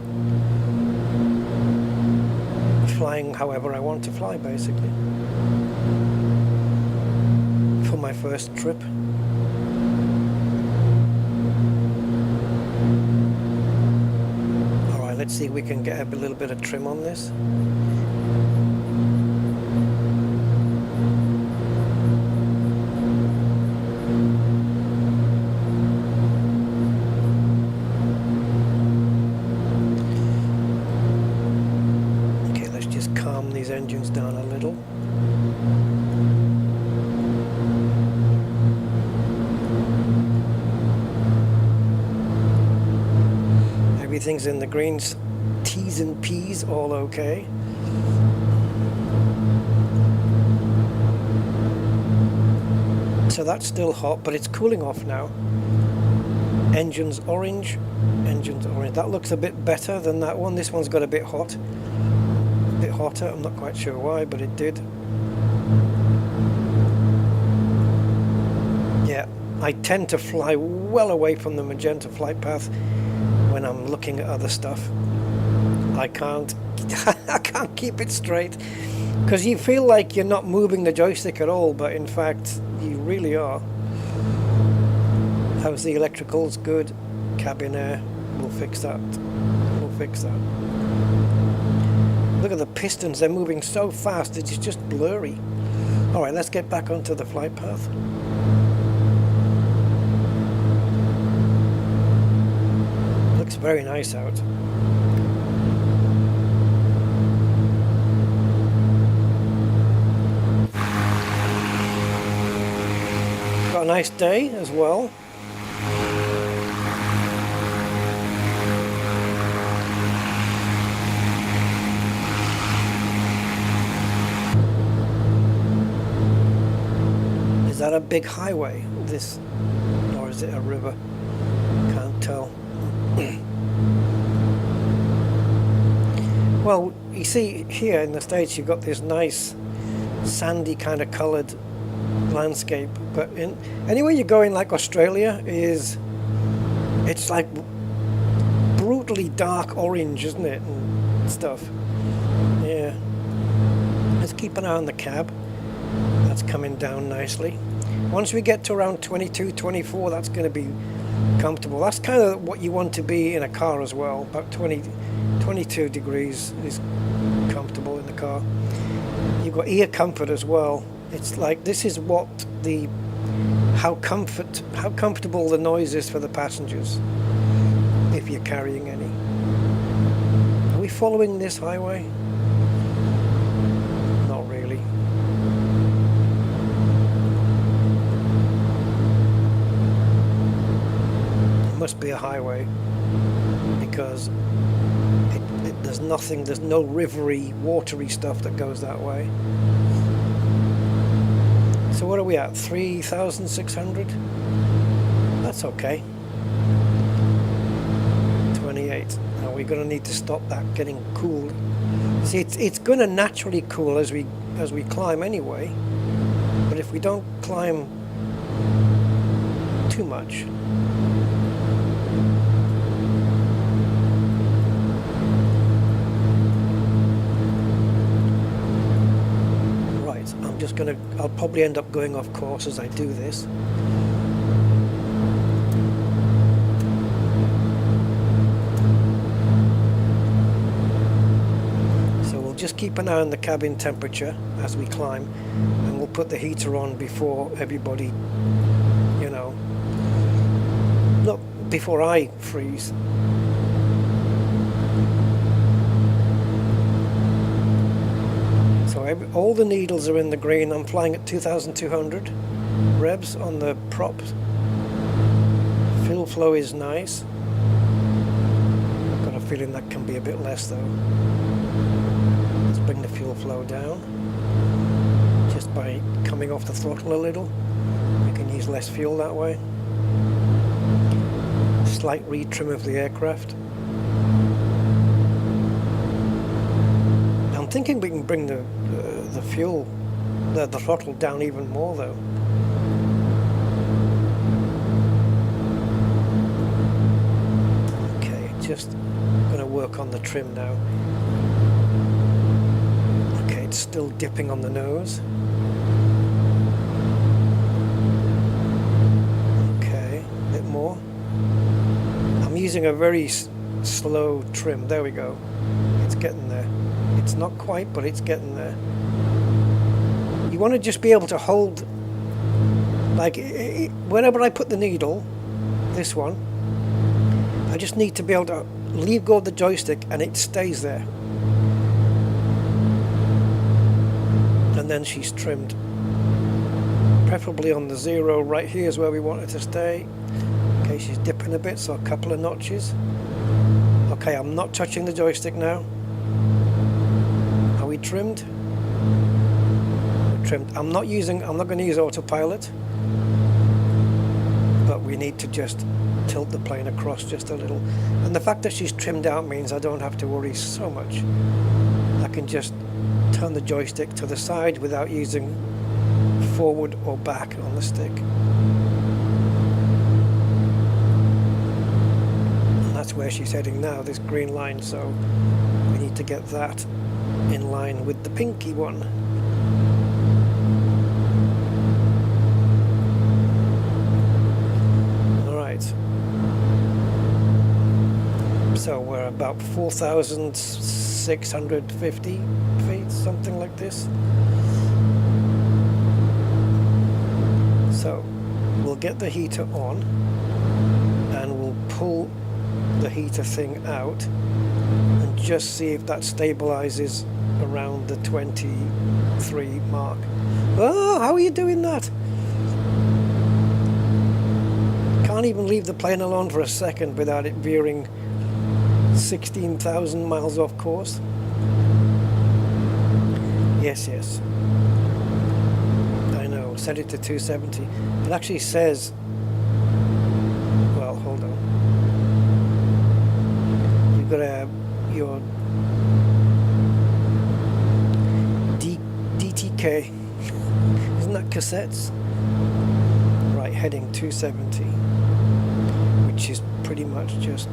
flying however I want to fly, basically, for my first trip. Alright, let's see if we can get a little bit of trim on this. Engines down a little. Everything's in the greens, T's and P's, all okay. So that's still hot, but it's cooling off now. Engine's orange, engine's orange. That looks a bit better than that one. This one's got a bit hot. Bit hotter, I'm not quite sure why, but it did. Yeah, I tend to fly well away from the magenta flight path when I'm looking at other stuff. I can't I can't keep it straight because you feel like you're not moving the joystick at all, but in fact you really are. How's the electricals? Good. Cabin air, we'll fix that. We'll fix that. Look at the pistons, they're moving so fast, it's just blurry. Alright, let's get back onto the flight path. Looks very nice out. Got a nice day as well. Is that a big highway, this, or is it a river? Can't tell. Well, you see here in the States you've got this nice sandy kind of coloured landscape, but anywhere you go in like Australia it's like brutally dark orange, isn't it, and stuff. Yeah. Let's keep an eye on the cab. That's coming down nicely. Once we get to around 22, 24, that's going to be comfortable. That's kind of what you want to be in a car as well. About 22 degrees is comfortable in the car. You've got ear comfort as well. It's like, this is what how comfortable the noise is for the passengers, if you're carrying any. Are we following this highway? Not really. It must be a highway because there's nothing, there's no rivery, watery stuff that goes that way. So what are we at? 3,600? That's okay. 28. Now we're going to need to stop that getting cooled. See, it's going to naturally cool as we climb anyway. But if we don't climb too much, I'll probably end up going off course as I do this. just keep an eye on the cabin temperature as we climb, and we'll put the heater on before everybody, you know, not before I freeze. So all the needles are in the green. I'm flying at 2,200 revs on the props. Fuel flow is nice. Got a feeling that can be a bit less though. Let's bring the fuel flow down. Just by coming off the throttle a little, we can use less fuel that way. Slight retrim of the aircraft. I'm thinking we can bring the fuel, the throttle down even more though. Okay, just going to work on the trim now. Okay, it's still dipping on the nose. Okay, a bit more. I'm using a very slow trim. There we go. It's getting there. It's not quite, but it's getting there. You want to just be able to hold, like, whenever I put the needle, this one, I just need to be able to leave go of the joystick and it stays there. And then she's trimmed. Preferably on the 0 right here is where we want it to stay. Okay, she's dipping a bit, so a couple of notches. Okay, I'm not touching the joystick now. Are we trimmed? We're trimmed. I'm not going to use autopilot, but we need to just tilt the plane across just a little. And the fact that she's trimmed out means I don't have to worry so much. I can just turn the joystick to the side without using forward or back on the stick. And that's where she's heading now, this green line, so we need to get that in line with the pinky one. Alright. So we're about 4,650 feet, something like this. So we'll get the heater on and we'll pull the heater thing out and just see if that stabilizes around the 23 mark. Oh, how are you doing that? Can't even leave the plane alone for a second without it veering 16,000 miles off course. Yes, yes. I know, set it to 270. It actually says, well, hold on. You've got to have your DTK. Isn't that cassettes? Right, heading 270, which is pretty much just,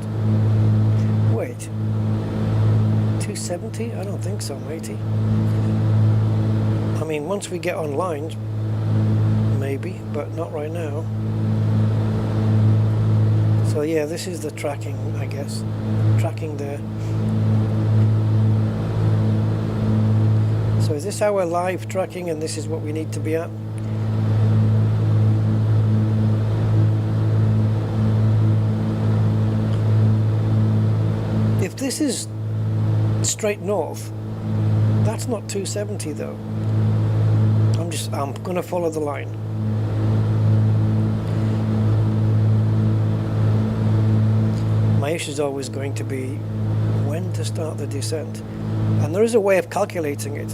wait, 270? I don't think so, matey. I mean, once we get online, maybe, but not right now. So yeah, this is the tracking, I guess. Tracking there. So is this our live tracking and this is what we need to be at? If this is straight north, that's not 270 though. I'm going to follow the line. My issue is always going to be when to start the descent. And there is a way of calculating it.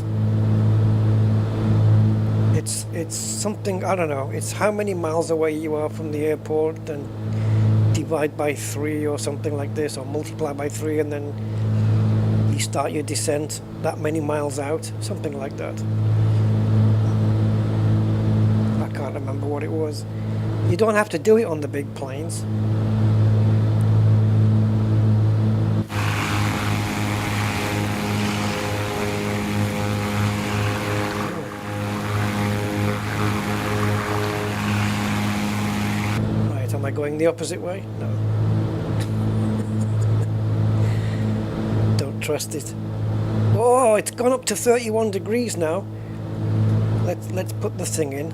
It's something, I don't know, it's how many miles away you are from the airport and divide by 3 or something like this, or multiply by 3 and then you start your descent that many miles out, something like that. I can't remember what it was. You don't have to do it on the big planes. Right, am I going the opposite way? No. Don't trust it. Oh, it's gone up to 31 degrees now. Let's put the thing in.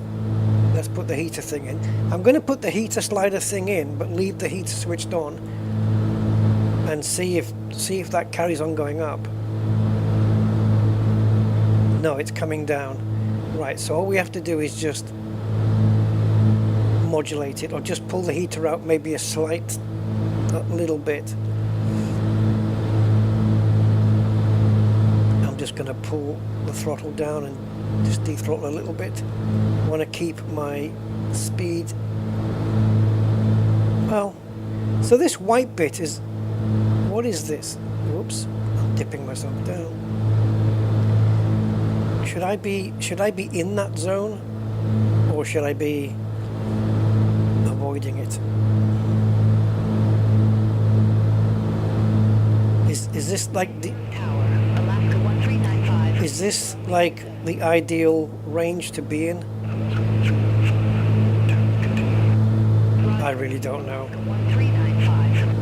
Let's put the heater thing in. I'm going to put the heater slider thing in, but leave the heater switched on, and see if that carries on going up. No, it's coming down. Right, so all we have to do is just modulate it, or just pull the heater out maybe a little bit. I'm just going to pull the throttle down and just dethrottle a little bit. I want to keep my speed. Well, so this white bit is, what is this? Whoops, I'm dipping myself down. Should I be in that zone, or should I be avoiding it? Is this like the Alaska 1395. Is this like the ideal range to be in? I really don't know. 1395.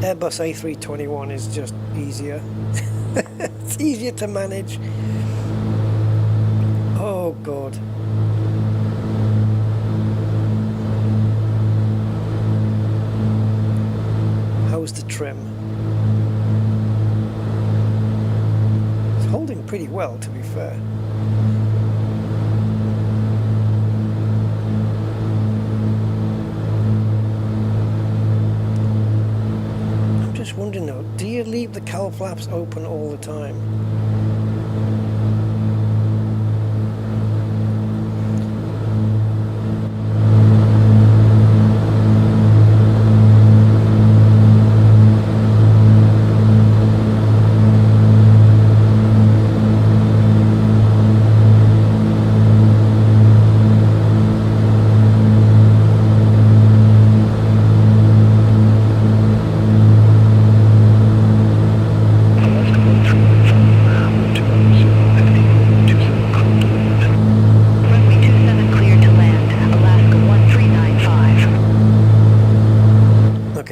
Airbus A321 is just easier. It's easier to manage. Oh God. How's the trim? It's holding pretty well, to be fair. I'm just wondering though, do you leave the cowl flaps open all the time?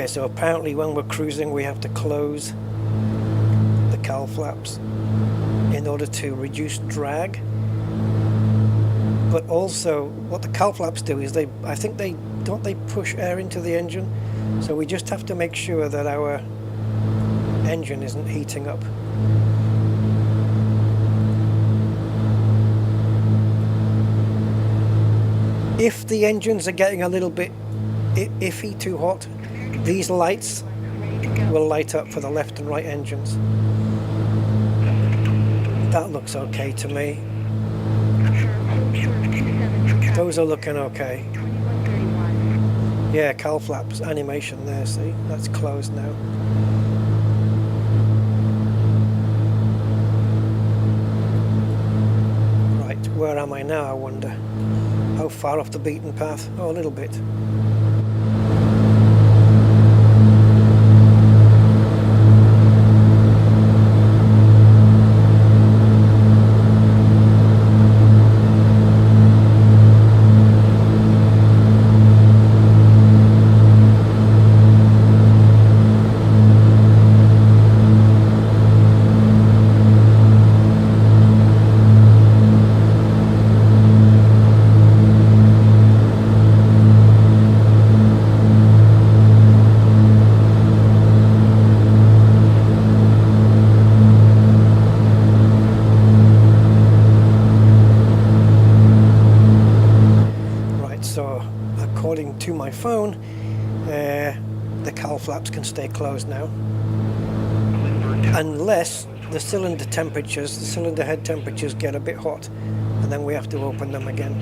So apparently when we're cruising we have to close the cowl flaps in order to reduce drag. But also what the cowl flaps do is they push air into the engine, so we just have to make sure that our engine isn't heating up. If the engines are getting a little bit iffy, too hot, these lights will light up for the left and right engines. That looks okay to me. Those are looking okay. Yeah, cowl flaps animation there, see? That's closed now. Right, where am I now, I wonder? How far off the beaten path? Oh, a little bit. To my phone, the cowl flaps can stay closed now, unless the cylinder head temperatures get a bit hot, and then we have to open them again.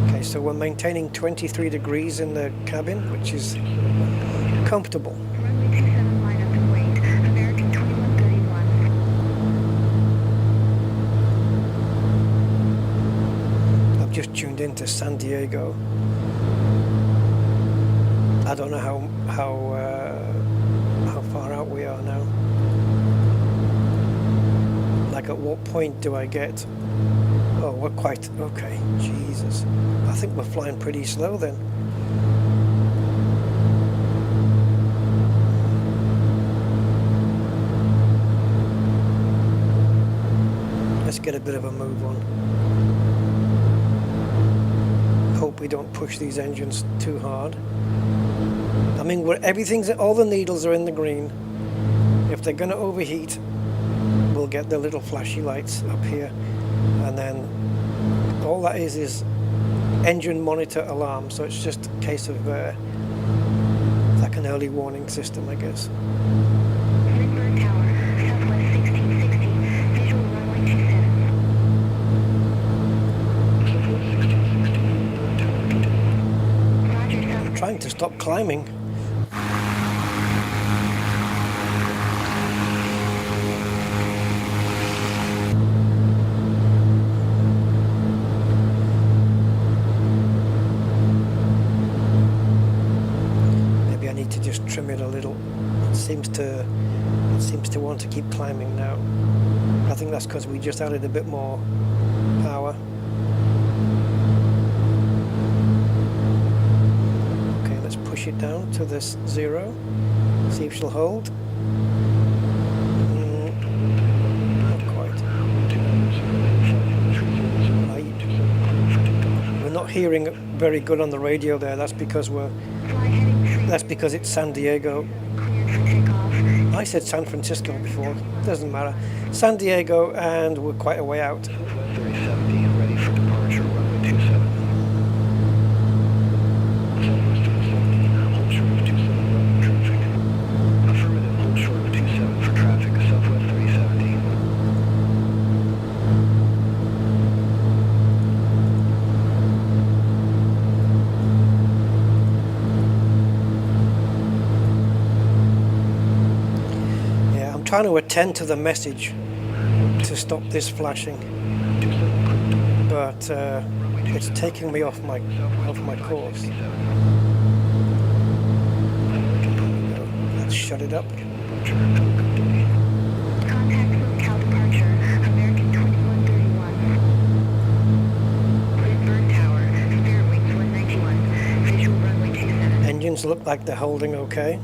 Okay, so we're maintaining 23 degrees in the cabin, which is comfortable. Just tuned into San Diego. I don't know how far out we are now. Like at what point do I get? Oh, we're quite okay. Jesus, I think we're flying pretty slow then. Let's get a bit of a move on. Hope we don't push these engines too hard. I mean, all the needles are in the green. If they're going to overheat, we'll get the little flashy lights up here, and then all that is engine monitor alarm. So it's just a case of like an early warning system, I guess. Lindbergh Tower, Southwest 1660, visual runway 27. Roger, I'm trying to stop climbing. Trim it a little. It seems to want to keep climbing now. I think that's because we just added a bit more power. Okay, let's push it down to this 0. See if she'll hold. Not quite. We're not hearing it very good on the radio there. That's because it's San Diego. I said San Francisco before. Doesn't matter. San Diego, and we're quite a way out. 3070 ready for departure, runway 27. Southwest 370, hold short of 27 runway traffic. Affirmative, hold short of 27 for traffic, Southwest 370. Trying to attend to the message to stop this flashing, but it's taking me off my course. Let's shut it up. Contact locale departure, American 2131. Lindbergh Tower, Spirit Wings 191, visual runway 27. Engines look like they're holding okay.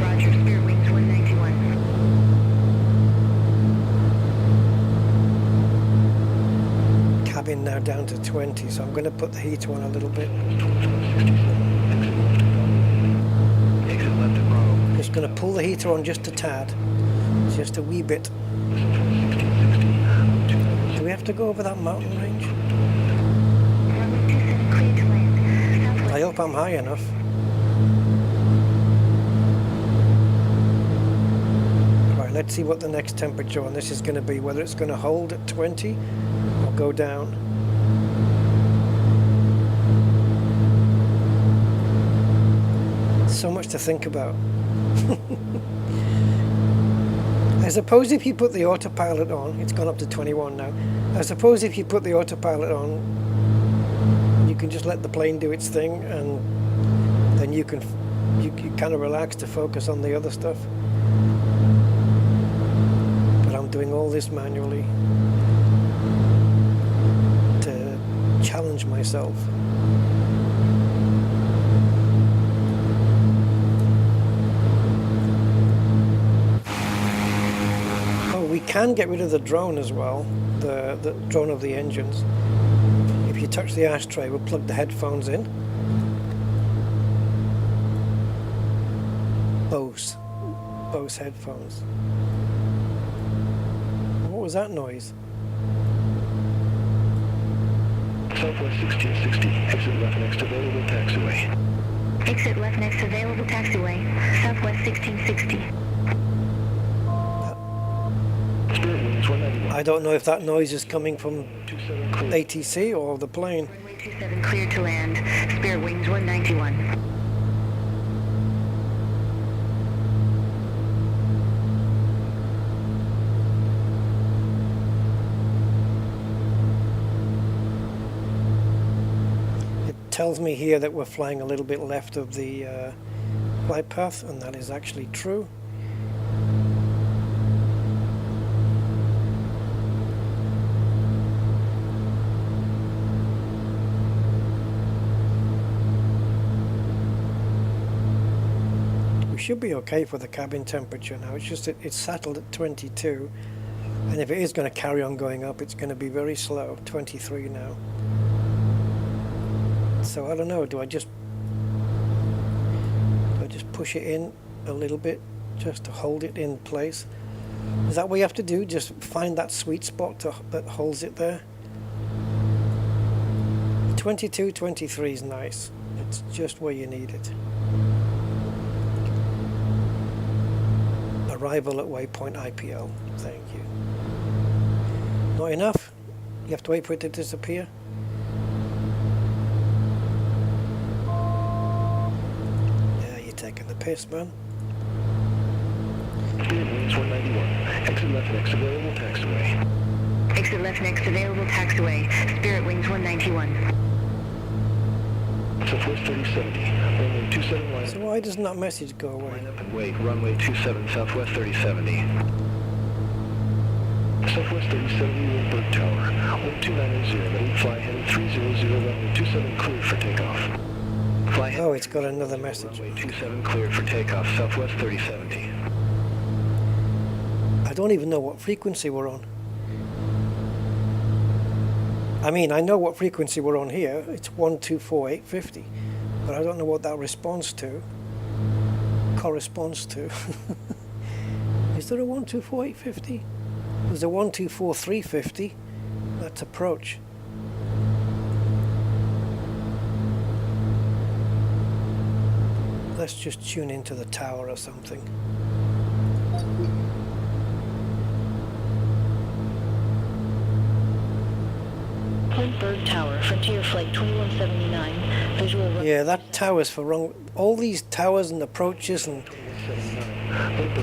Roger, Spirit Wings 191. Cabin now down to 20, so I'm going to put the heater on a little bit. Just going to pull the heater on just a tad, just a wee bit. Do we have to go over that mountain range? Runway 27 cleared to land. I hope I'm high enough. Right, let's see what the next temperature on this is going to be, whether it's going to hold at 20 or go down. So much to think about. I suppose if you put the autopilot on, it's gone up to 21 now. I suppose if you put the autopilot on, you can just let the plane do its thing, and then you kind of relax to focus on the other stuff. But I'm doing all this manually to challenge myself. We can get rid of the drone as well, the drone of the engines. If you touch the ashtray, we'll plug the headphones in. Bose headphones. What was that noise? Southwest 1660, exit left next available taxiway. Exit left next available taxiway, Southwest 1660. I don't know if that noise is coming from ATC or the plane. Runway 27 cleared to land, Spirit Wings 191. It tells me here that we're flying a little bit left of the flight path, and that is actually true. should be okay for the cabin temperature now. It's just that it's settled at 22, and if it is going to carry on going up, it's going to be very slow. 23 now. So I don't know, do I just push it in a little bit just to hold it in place? Is that what you have to do? Just find that sweet spot that holds it there? 22, 23 is nice. It's just where you need it. Arrival at waypoint IPL. Thank you. Not enough? You have to wait for it to disappear? Yeah, you're taking the piss, man. Spirit Wings 191. Exit left next available taxiway. Exit left next available taxiway. Spirit Wings 191. Southwest 3070. Runway 27 line. So why doesn't that message go away? Line up and wait. Runway 27 Southwest 3070. Southwest 3070 Wilbur Tower. 1290, middle fly heading 300, runway 27 cleared for takeoff. Fly heading Oh, it's got another message. runway 27 cleared for takeoff, Southwest 3070. I don't even know what frequency we're on. I mean, I know what frequency we're on here. It's 124850, but I don't know what that corresponds to. Is there a 124850? There's a 124350. That's approach. Let's just tune into the tower or something. Bird Tower, Frontier Flight 2179, visual... Yeah, that tower's for wrong. All these towers and approaches and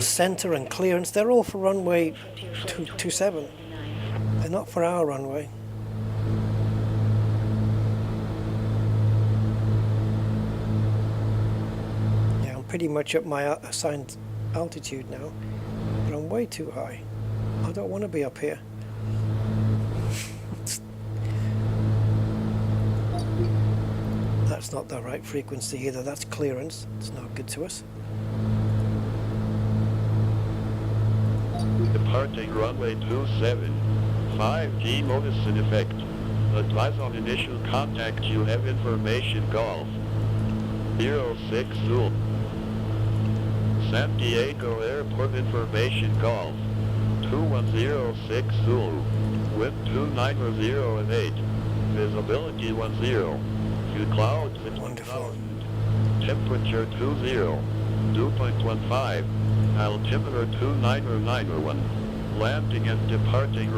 center and clearance, they're all for runway 27. They're not for our runway. Yeah, I'm pretty much at my assigned altitude now, but I'm way too high. I don't want to be up here. That's not the right frequency either. That's clearance. It's not good to us. Departing runway 27. 5G bonus in effect. Advise on initial contact. You have information Golf 06 Zulu. San Diego Airport information Golf 2106 Zulu. Wind 290 and 8. Visibility 10. Few clouds at Wonderful. 1000. Temperature 20. 2.15. Altimeter 29091. Landing and departing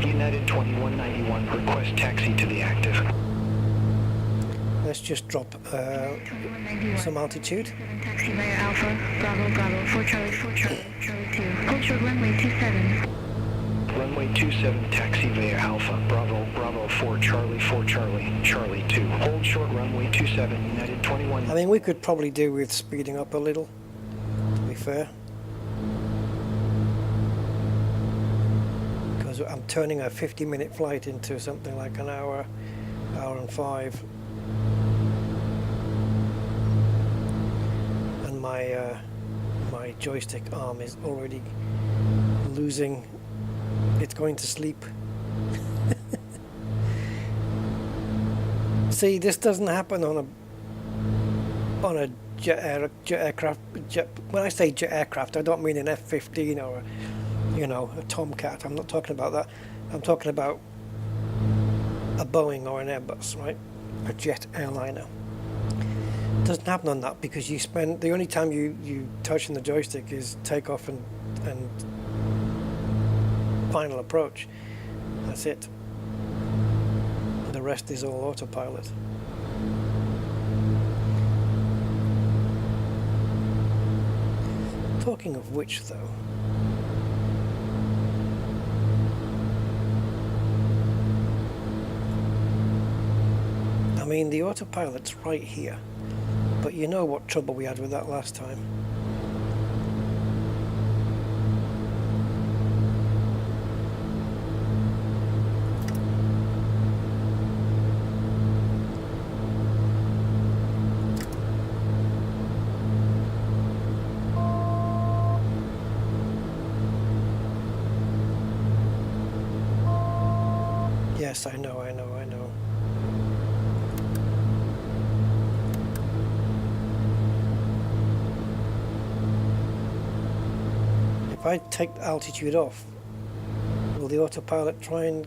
United 2191, request taxi to the active. Let's just drop some altitude. Taxi via Alpha, Bravo, Bravo, 4 Charlie, 4 Charlie, Charlie 2. Hold short runway 27. Runway 27, taxi via Alpha, Bravo, Bravo, 4 Charlie, 4 Charlie, Charlie 2. Hold short runway 27, United 21. I mean, we could probably do with speeding up a little, to be fair. Because I'm turning a 50-minute flight into something like an hour, hour and 5. And my joystick arm is already losing. It's going to sleep. See, this doesn't happen on a jet aircraft. When I say jet aircraft, I don't mean an F-15 or a Tomcat. I'm not talking about that. I'm talking about a Boeing or an Airbus, right? A jet airliner. It doesn't happen on that because the only time you touch on the joystick is takeoff and final approach. That's it. The rest is all autopilot. Talking of which, though, I mean, the autopilot's right here, but you know what trouble we had with that last time. Yes, I know. If I take the altitude off, will the autopilot try and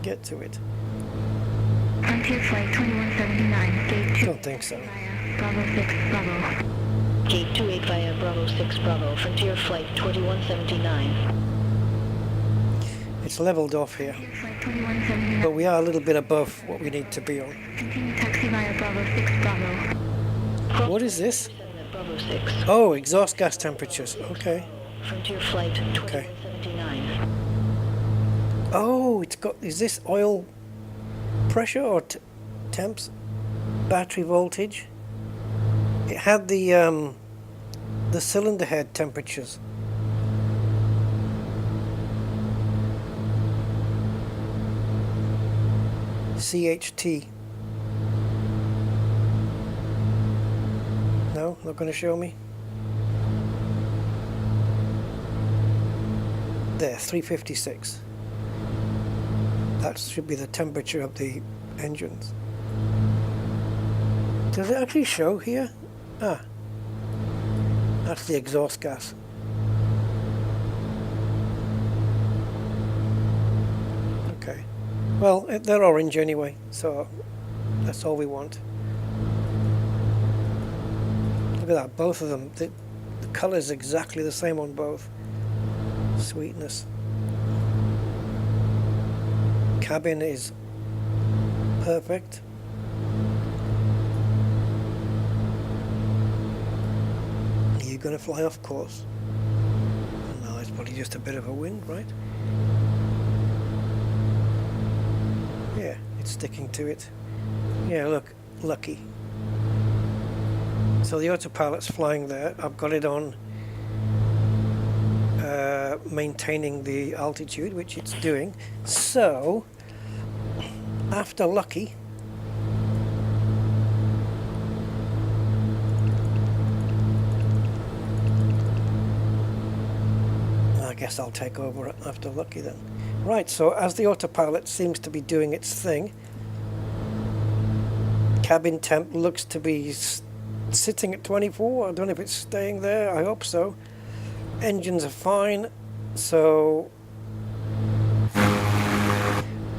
get to it? Frontier Flight 2179, Gate 2. Don't think so. Via Bravo 6, Bravo. Gate 28 via Bravo 6 Bravo, Frontier Flight 2179. It's leveled off here, Frontier Flight 2179. but we are a little bit above what we need to be on. Continue taxi via Bravo 6, Bravo. What is this? Bravo 6. Oh, exhaust gas temperatures. Okay. Frontier Flight 2179. Oh, it's got. Is this oil pressure or temps? Battery voltage. It had the cylinder head temperatures. CHT. No, not going to show me. There, 356. That should be the temperature of the engines. Does it actually show here? Ah, that's the exhaust gas. Okay. Well, they're orange anyway, so that's all we want. Look at that, both of them. The color is exactly the same on both. Sweetness. Cabin is perfect. Are you going to fly off course? No, it's probably just a bit of a wind, right? Yeah, it's sticking to it. Yeah, look, lucky. So the autopilot's flying there. I've got it on maintaining the altitude, which it's doing. So after lucky, I guess I'll take over after lucky then. Right, so as the autopilot seems to be doing its thing, cabin temp looks to be sitting at 24. I don't know if it's staying there. I hope so. Engines are fine. So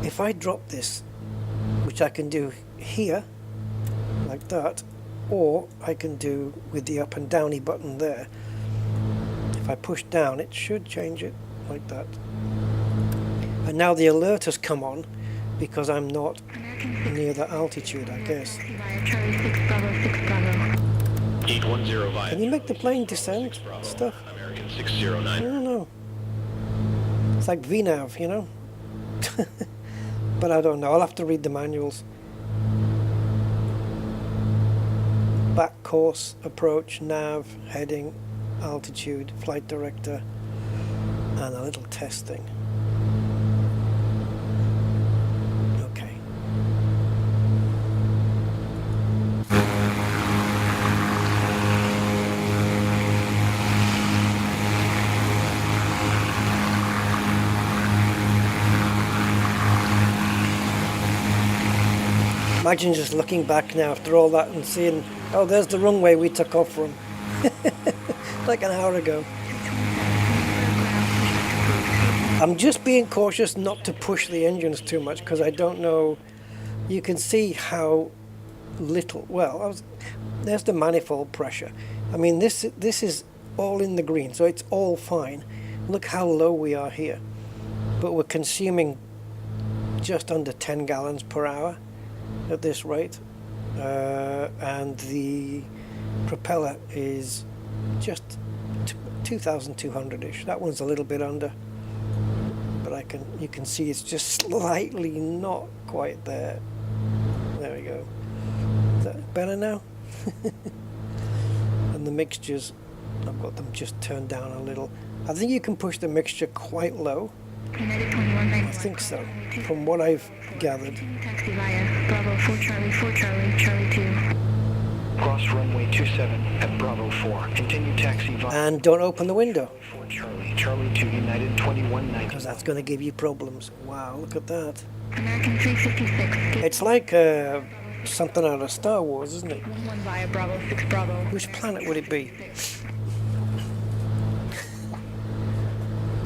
if I drop this, which I can do here, like that, or I can do with the up and downy button there. If I push down, it should change it like that. And now the alert has come on because I'm not near the altitude, I guess. Charlie 6 Bravo 6 Bravo. 810 via. Can you make the plane descend stuff? American I 609. don't know. It's like VNAV, you know? But I don't know. I'll have to read the manuals. Back course, approach, nav, heading, altitude, flight director, and a little testing. Okay. Imagine just looking back now after all that and seeing, oh, there's the runway we took off from. Like an hour ago. I'm just being cautious not to push the engines too much because I don't know. You can see how little. Well, there's the manifold pressure. I mean, this is all in the green, so it's all fine. Look how low we are here, but we're consuming just under 10 gallons per hour at this rate, and the propeller is just 2,200-ish. That one's a little bit under, but you can see it's just slightly not quite there. There we go. Is that better now? And the mixtures, I've got them just turned down a little. I think you can push the mixture quite low. I think so, from what I've gathered. Taxi via Bravo 4 Charlie 4 Charlie Charlie 2. Cross runway 27 at Bravo 4. Continue taxi via And don't open the window. 4 Charlie Charlie 2, United 2190. because that's going to give you problems. Wow, look at that. American 356. It's like something out of Star Wars, isn't it? 11 via Bravo 6 Bravo. Which planet would it be?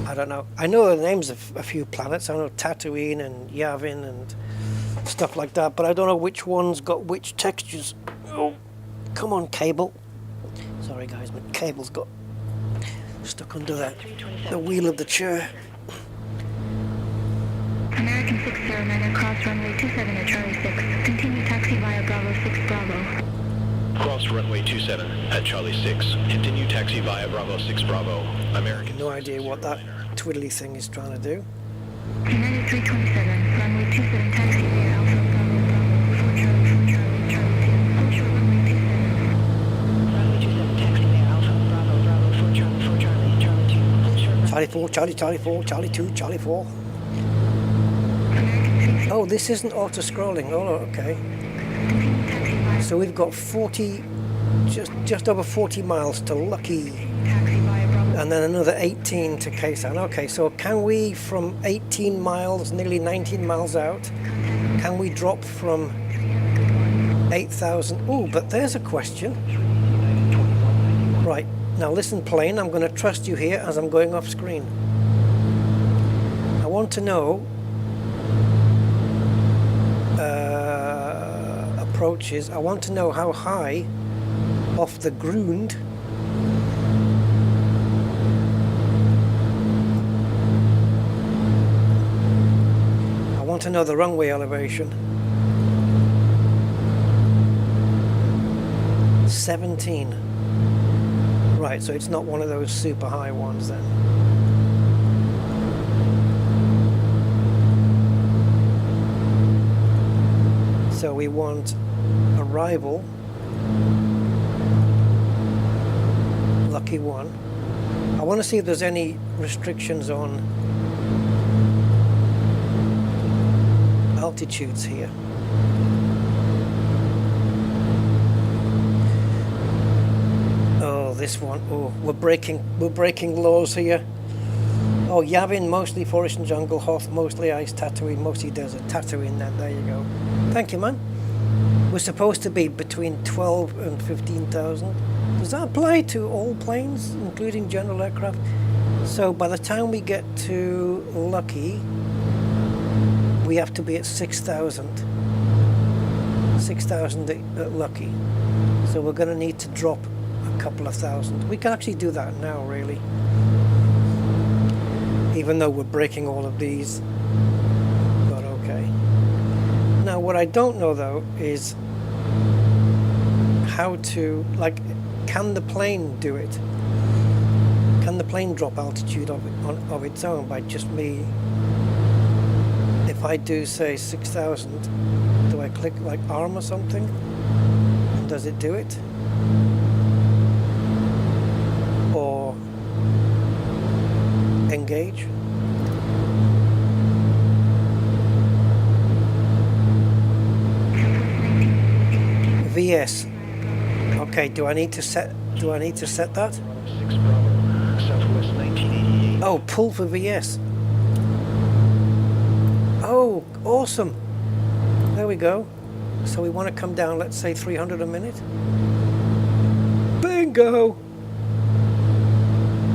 I don't know. I know the names of a few planets. I know Tatooine and Yavin and stuff like that, but I don't know which one's got which textures. Oh, come on, cable. Sorry guys, my cable's got stuck under the wheel of the chair. American 609 across runway 27 at Charlie 6. Continue taxi via Bravo 6 Bravo. Cross runway 27 at Charlie 6. Continue taxi via Bravo 6 Bravo. American. No idea what that twiddly thing is trying to do. United 327, runway 27 taxi via Alpha Bravo Bravo 4 Charlie 4 Charlie Charlie 2. Hold short runway 27. Runway 27 taxi via Alpha Bravo Bravo 4 Charlie 4 Charlie Charlie 2. Hold short runway. Charlie 4, Charlie, Charlie 4, Charlie 2, Charlie 4. American 360. Oh, this isn't auto-scrolling. Oh, okay. Continue taxi via So we've got 40, just over 40 miles to Lucky, taxi via Bravo. and then another 18 to Kaysan. Okay, so can we, from 18 miles, nearly 19 miles out, can we drop from 8,000? Oh, but there's a question. Right, now listen, plane, I'm going to trust you here as I'm going off screen. I want to know approaches. I want to know how high off the ground I want to know the runway elevation. 17. Right, so it's not one of those super high ones then. So we want arrival, Lucky 1. I want to see if there's any restrictions on altitudes here. Oh, this one. Oh, we're breaking laws here. Oh, Yavin, mostly forest and jungle. Hoth, mostly ice. Tatooine, mostly desert. Tatooine, then. There you go. Thank you, man. We're supposed to be between 12 and 15,000. Does that apply to all planes, including general aircraft? So by the time we get to Lucky, we have to be at 6,000. 6,000 at Lucky. So we're going to need to drop a couple of thousand. We can actually do that now, really. Even though we're breaking all of these. But okay. Now what I don't know though is how to, like, can the plane do it? Can the plane drop altitude of its own by just me? If I do say 6,000, do I click like arm or something? And does it do it? Or engage? VS. Okay, do I need to set that? 6 Bravo, Southwest 1988. Oh, pull for VS. Oh, awesome. There we go. So we want to come down, let's say 300 a minute. Bingo!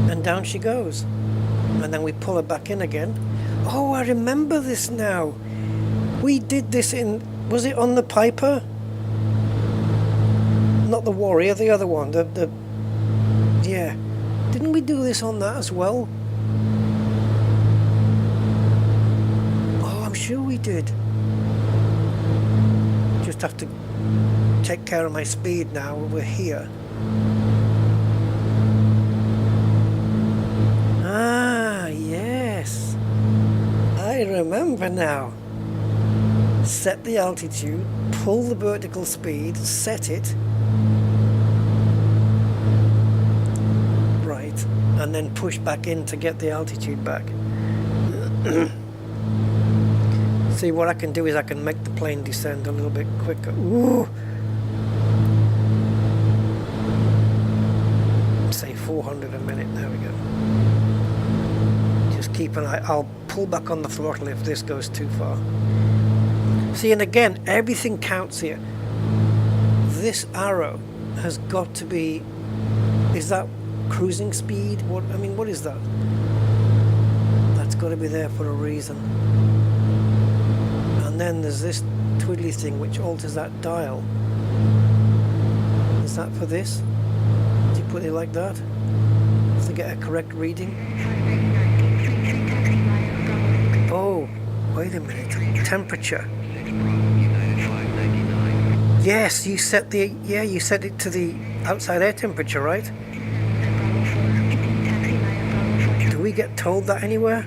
And down she goes. And then we pull her back in again. Oh, I remember this now. We did this in, was it on the Piper? Not the Warrior, the other one. Yeah. Didn't we do this on that as well? Oh, I'm sure we did. Just have to take care of my speed now. We're here. Ah, yes. I remember now. Set the altitude, pull the vertical speed, set it. Right. And then push back in to get the altitude back. See, what I can do is I can make the plane descend a little bit quicker. Ooh. Say 400 a minute. There we go. keep an eye. I'll pull back on the throttle if this goes too far. See, and again, everything counts here. This arrow has got to be, is that cruising speed? What, I mean, what is that? That's got to be there for a reason. And then there's this twiddly thing which alters that dial. Is that for this? Do you put it like that to get a correct reading? Oh, wait a minute. Temperature. Yes, you set the, yeah, you set it to the outside air temperature, right? Do we get told that anywhere?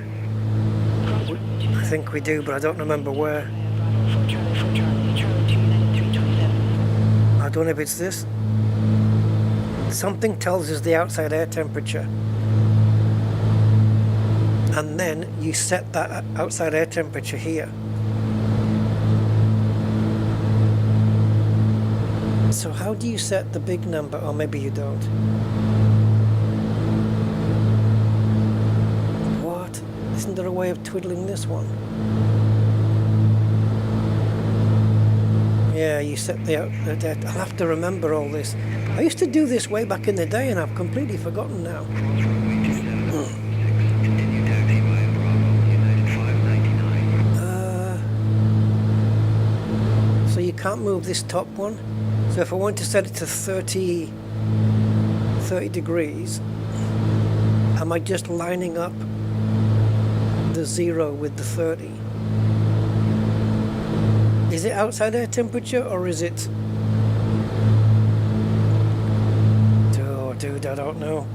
I think we do, but I don't remember where. I don't know if it's this. Something tells us the outside air temperature. And then you set that outside air temperature here. So how do you set the big number? Or maybe you don't. What? Isn't there a way of twiddling this one? Yeah, you set the I'll have to remember all this. I used to do this way back in the day and I've completely forgotten now. So you can't move this top one. So if I want to set it to 30 degrees, am I just lining up the 0 with the 30? Is it outside air temperature or is it... Oh, dude, I don't know.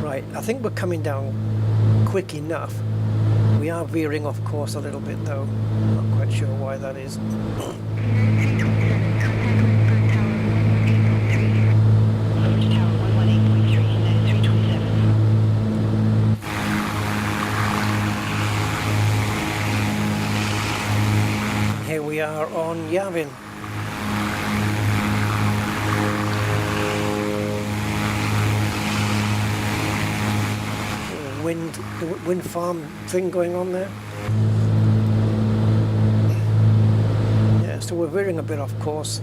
Right, I think we're coming down quick enough. We are veering off course a little bit though. Not quite sure why that is. Here we are on Yavin. Wind farm thing going on there. Yeah, so we're veering a bit off course.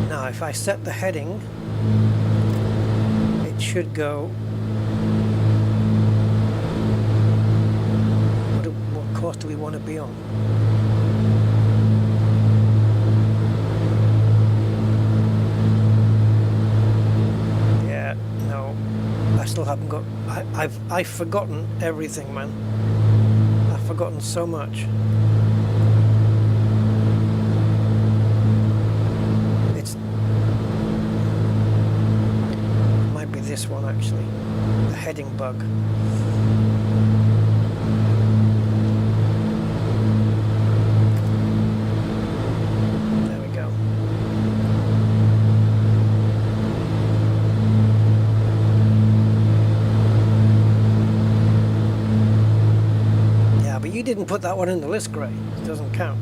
Now if I set the heading, it should go... What course do we want to be on? Still haven't got. I've forgotten everything, man. I've forgotten so much. It might be this one actually, the heading bug. There we go. You didn't put that one in the list, Gray. It doesn't count.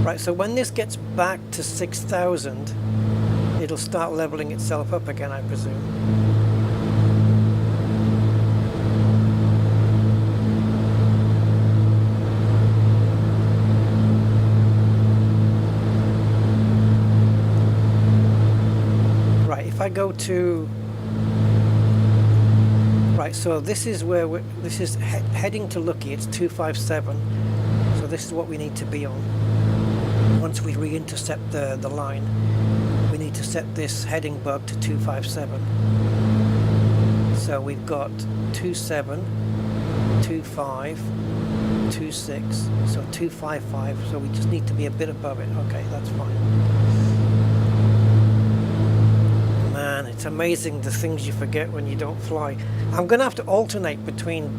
Right, so when this gets back to 6,000, it'll start leveling itself up again, I presume. If I go to right, so this is where this is heading to Lucky. It's 257. So this is what we need to be on. Once we re-intercept the line, we need to set this heading bug to 257. So we've got 27, 25, 26, so 255. So we just need to be a bit above it. Okay, that's fine. Man, it's amazing the things you forget when you don't fly. I'm going to have to alternate between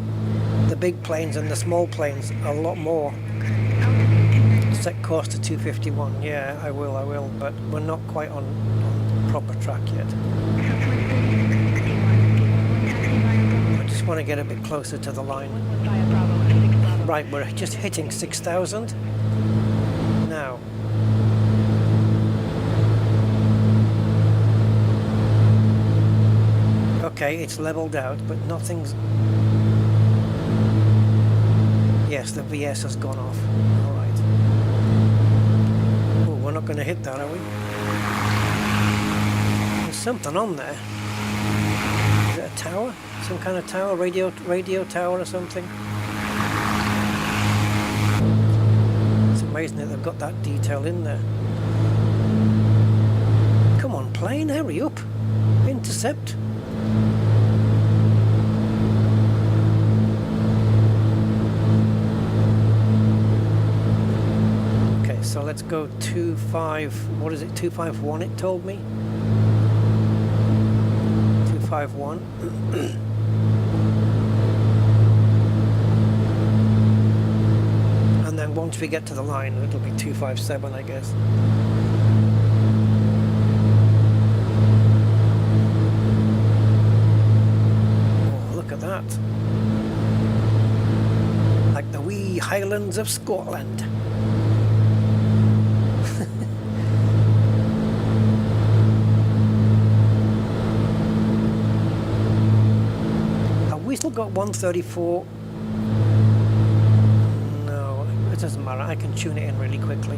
the big planes and the small planes a lot more. Set course to 251. Yeah, I will, but we're not quite on proper track yet. just want to get a bit closer to the line. Via Bravo 6 Bravo. Right, we're just hitting 6,000 now. Okay, it's leveled out, but nothing's... Yes, the VS has gone off. Alright. Oh, we're not going to hit that, are we? There's something on there. Is it a tower? Some kind of tower? Radio tower or something? It's amazing that they've got that detail in there. Come on, plane, hurry up. Intercept. Okay, so let's go 25, what is it, 251 it told me? 251. And then once we get to the line, it'll be 257, I guess. Oh, look at that. Like the wee Highlands of Scotland. Have we still got 134? No, it doesn't matter. I can tune it in really quickly.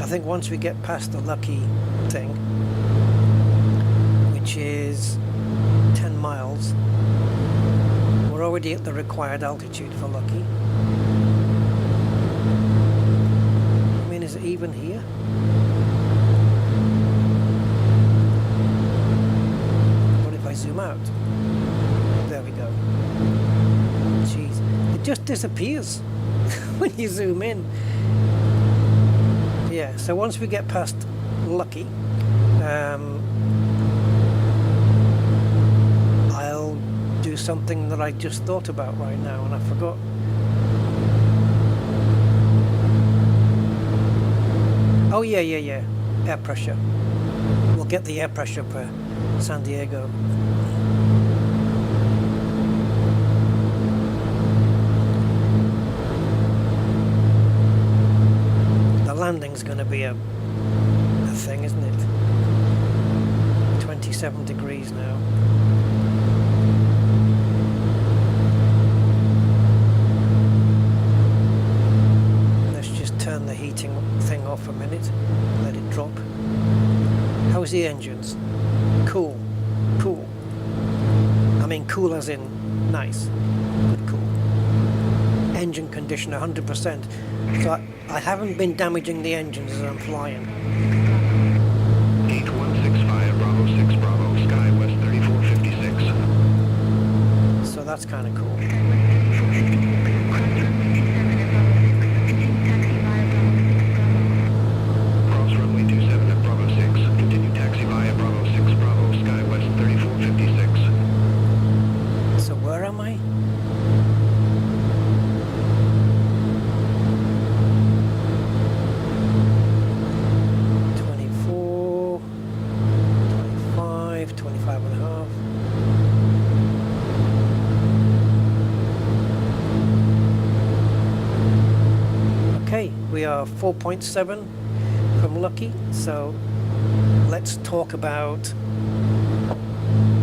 I think once we get past the lucky thing, which is 10 miles, we're already at the required altitude for lucky. I mean, is it even here? What if I zoom out? There we go. Jeez, it just disappears when you zoom in. Yeah, so once we get past lucky, I'll do something that I just thought about right now and I forgot. Oh yeah, air pressure. We'll get the air pressure per San Diego. The landing's going to be a thing, isn't it? 27 degrees now. Let's just turn the heating thing off a minute, let it drop. How's the engines? Cool. I mean cool as in nice, but cool. Engine condition 100%. So I haven't been damaging the engines as I'm flying. 8165 Bravo 6 Bravo, Sky West 3456. So that's kind of cool. Cross runway 27 at Bravo 6. Continue taxi via Bravo 6 Bravo, Sky West 3456. So where am I? We are 4.7 from lucky, so let's talk about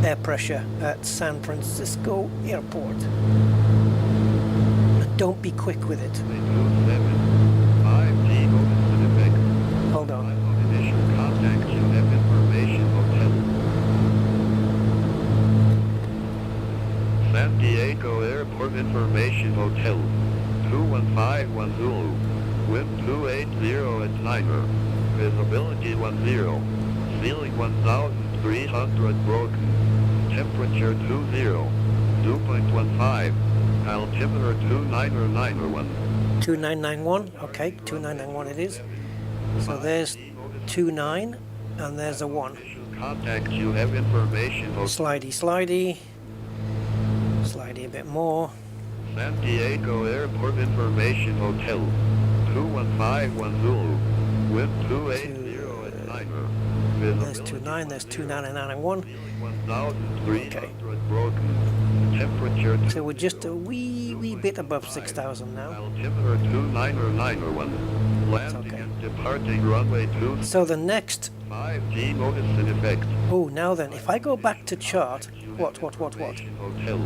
air pressure at San Francisco Airport. And don't be quick with it. Hold on. Contact you have information hotel. San Diego Airport Information Hotel. 2151 Zulu. Wind 280 at Niner. Visibility 10. Ceiling 1,300 broken. Temperature 20. 2.15. Altimeter 2991. 2991, okay, 2991 it is. So there's 29 and there's a 1. Contact you have information hotel. Slidey a bit more. San Diego Airport Information Hotel. 2151 Zulu. Wind 280 at Niner. There's 29, there's 299 and 1. 1,300 broken. Temperature. So we're just a wee bit above 6,000 now. Altimeter 29901. Landing okay. and departing runway 25 So the next, G notice in effect. oh now then, if I go back to chart, what? Hotel.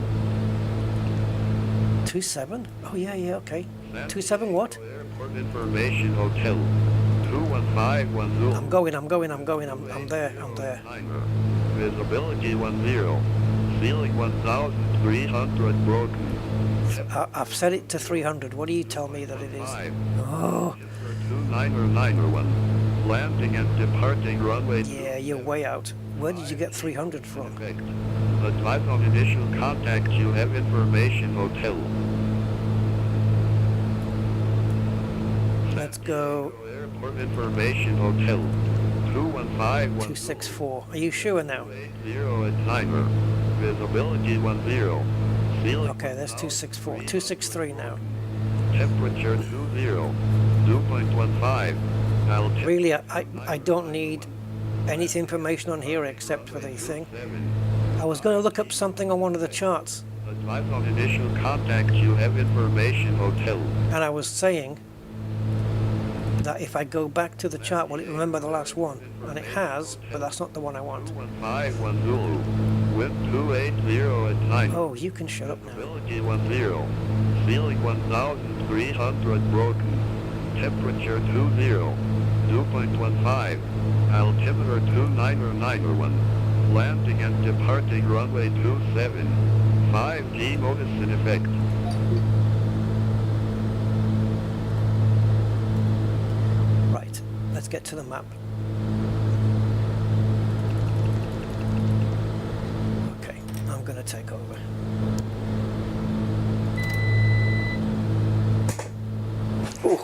27? Oh yeah, okay. 27 what? Airport information hotel. 21510. I'm going, I'm there. Visibility 10. Ceiling 1,300 broken. I've set it to 300. What do you tell me that it is? 5. Oh, 29901. Landing and departing runway. yeah, you're way out. Where did you get 300 from? Effect. Advise on initial contact. You have information hotel. Let's go Airport information hotel. 21510. 264. Are you sure now? 0 at timer. Visibility 10. Ceiling Okay, that's 264. 263 now. temperature 20. 2.15. Altimeter Really, I don't need any information on here except for the thing. 7. I was going to look up something on one of the charts, Advise on initial contact. You have information hotel. and I was saying that if I go back to the chart, will it remember the last one? And it has, but that's not the one I want. 21510 Zulu. Wind 280 at timer. Oh, you can shut up now. Visibility 10. Ceiling 1,300 broken. Temperature 20. 2.15. Altimeter 29901. Landing and departing runway 27. 5G notice in effect. Right, let's get to the map. Okay, I'm going to take over. Ooh.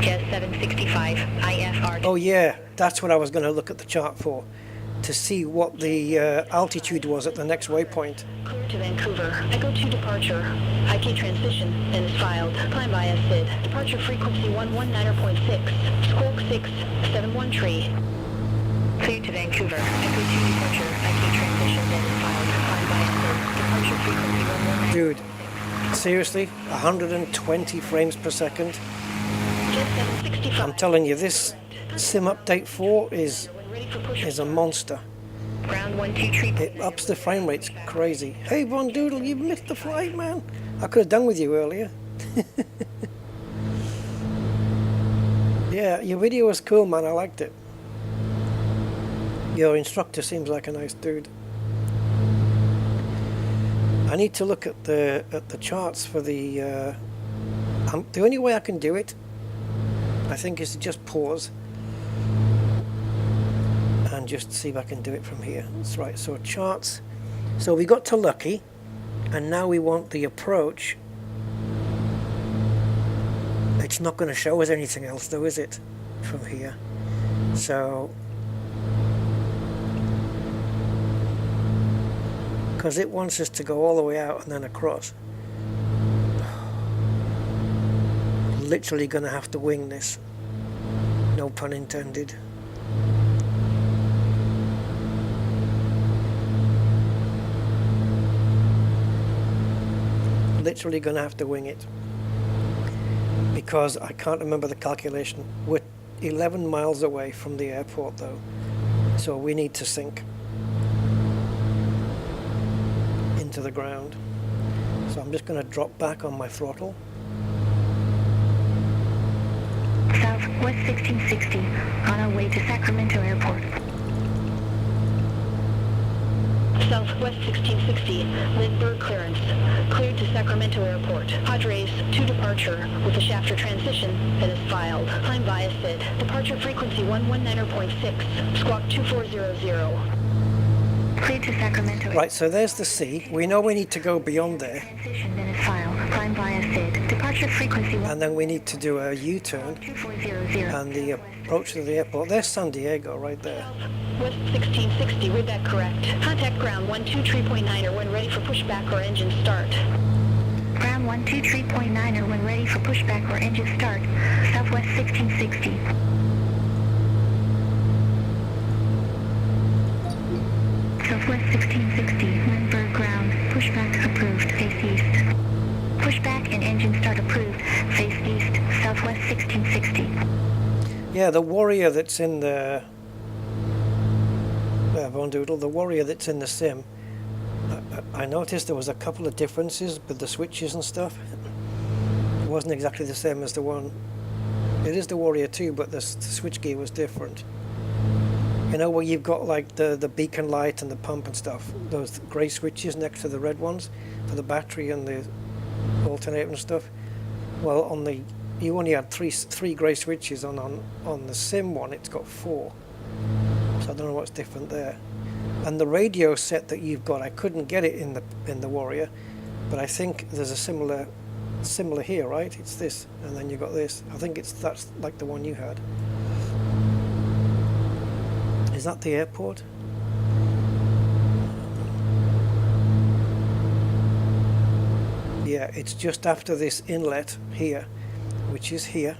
Jet 765, IFR. Oh yeah, that's what I was going to look at the chart for, to see what the altitude was at the next waypoint. Clear to Vancouver. Echo 2 departure. IP transition and is filed. Climb via SID. Departure frequency 119.6. Squawk 671 tree. Clear to Vancouver. Echo 2 departure. IP transition and is filed. Climb via SID. Departure frequency 119. Dude, seriously, 120 frames per second? Jet 765. I'm telling you, this Sim Update 4 is a monster. Ground 123. It ups the frame rates crazy. Hey Von Doodle, you missed the flight, man. I could have done with you earlier. Yeah, your video was cool, man. I liked it. Your instructor seems like a nice dude. I need to look at the charts for the only way I can do it, I think, is to just pause and just see if I can do it from here. That's right. So charts. So we got to Lucky, and now we want the approach. It's not going to show us anything else, though, is it? From here. So, because it wants us to go all the way out and then across. Literally going to have to wing this. No pun intended. Literally going to have to wing it, because I can't remember the calculation. We're 11 miles away from the airport though, so we need to sink into the ground. So I'm just going to drop back on my throttle. Southwest 1660, on our way to Sacramento Airport. Southwest 1660, Lindbergh clearance. Cleared to Sacramento Airport. Padres, to departure, with a shafter transition that is filed. Climb via SID. Departure frequency 119.6. Squawk 2400. Cleared to Sacramento. Right, so there's the sea. We know we need to go beyond there, Transition then is filed. Climb via SID. Departure frequency and then we need to do a U-turn 2400. and the approach to the airport. There's San Diego right there. West 1660, read that correct. Contact ground 123.9er when ready for pushback or engine start. Ground 123.9er when ready for pushback or engine start. Southwest 1660. Southwest 1660, Lindbergh ground. Pushback approved, face east. Pushback and engine start approved, face east, Southwest 1660. Yeah, the Warrior that's in the Von Doodle, the Warrior that's in the sim, I noticed there was a couple of differences with the switches and stuff. It wasn't exactly the same as the one. It is the Warrior 2, but the switch gear was different. You know, where you've got like the beacon light and the pump and stuff, those grey switches next to the red ones for the battery and the alternator and stuff. Well, on the you only had three grey switches. On the sim one, it's got 4. So I don't know what's different there. And the radio set that you've got, I couldn't get it in the Warrior, but I think there's a similar here, right? It's this, and then you got this. I think that's like the one you had. Is that the airport? Yeah, it's just after this inlet here, which is here,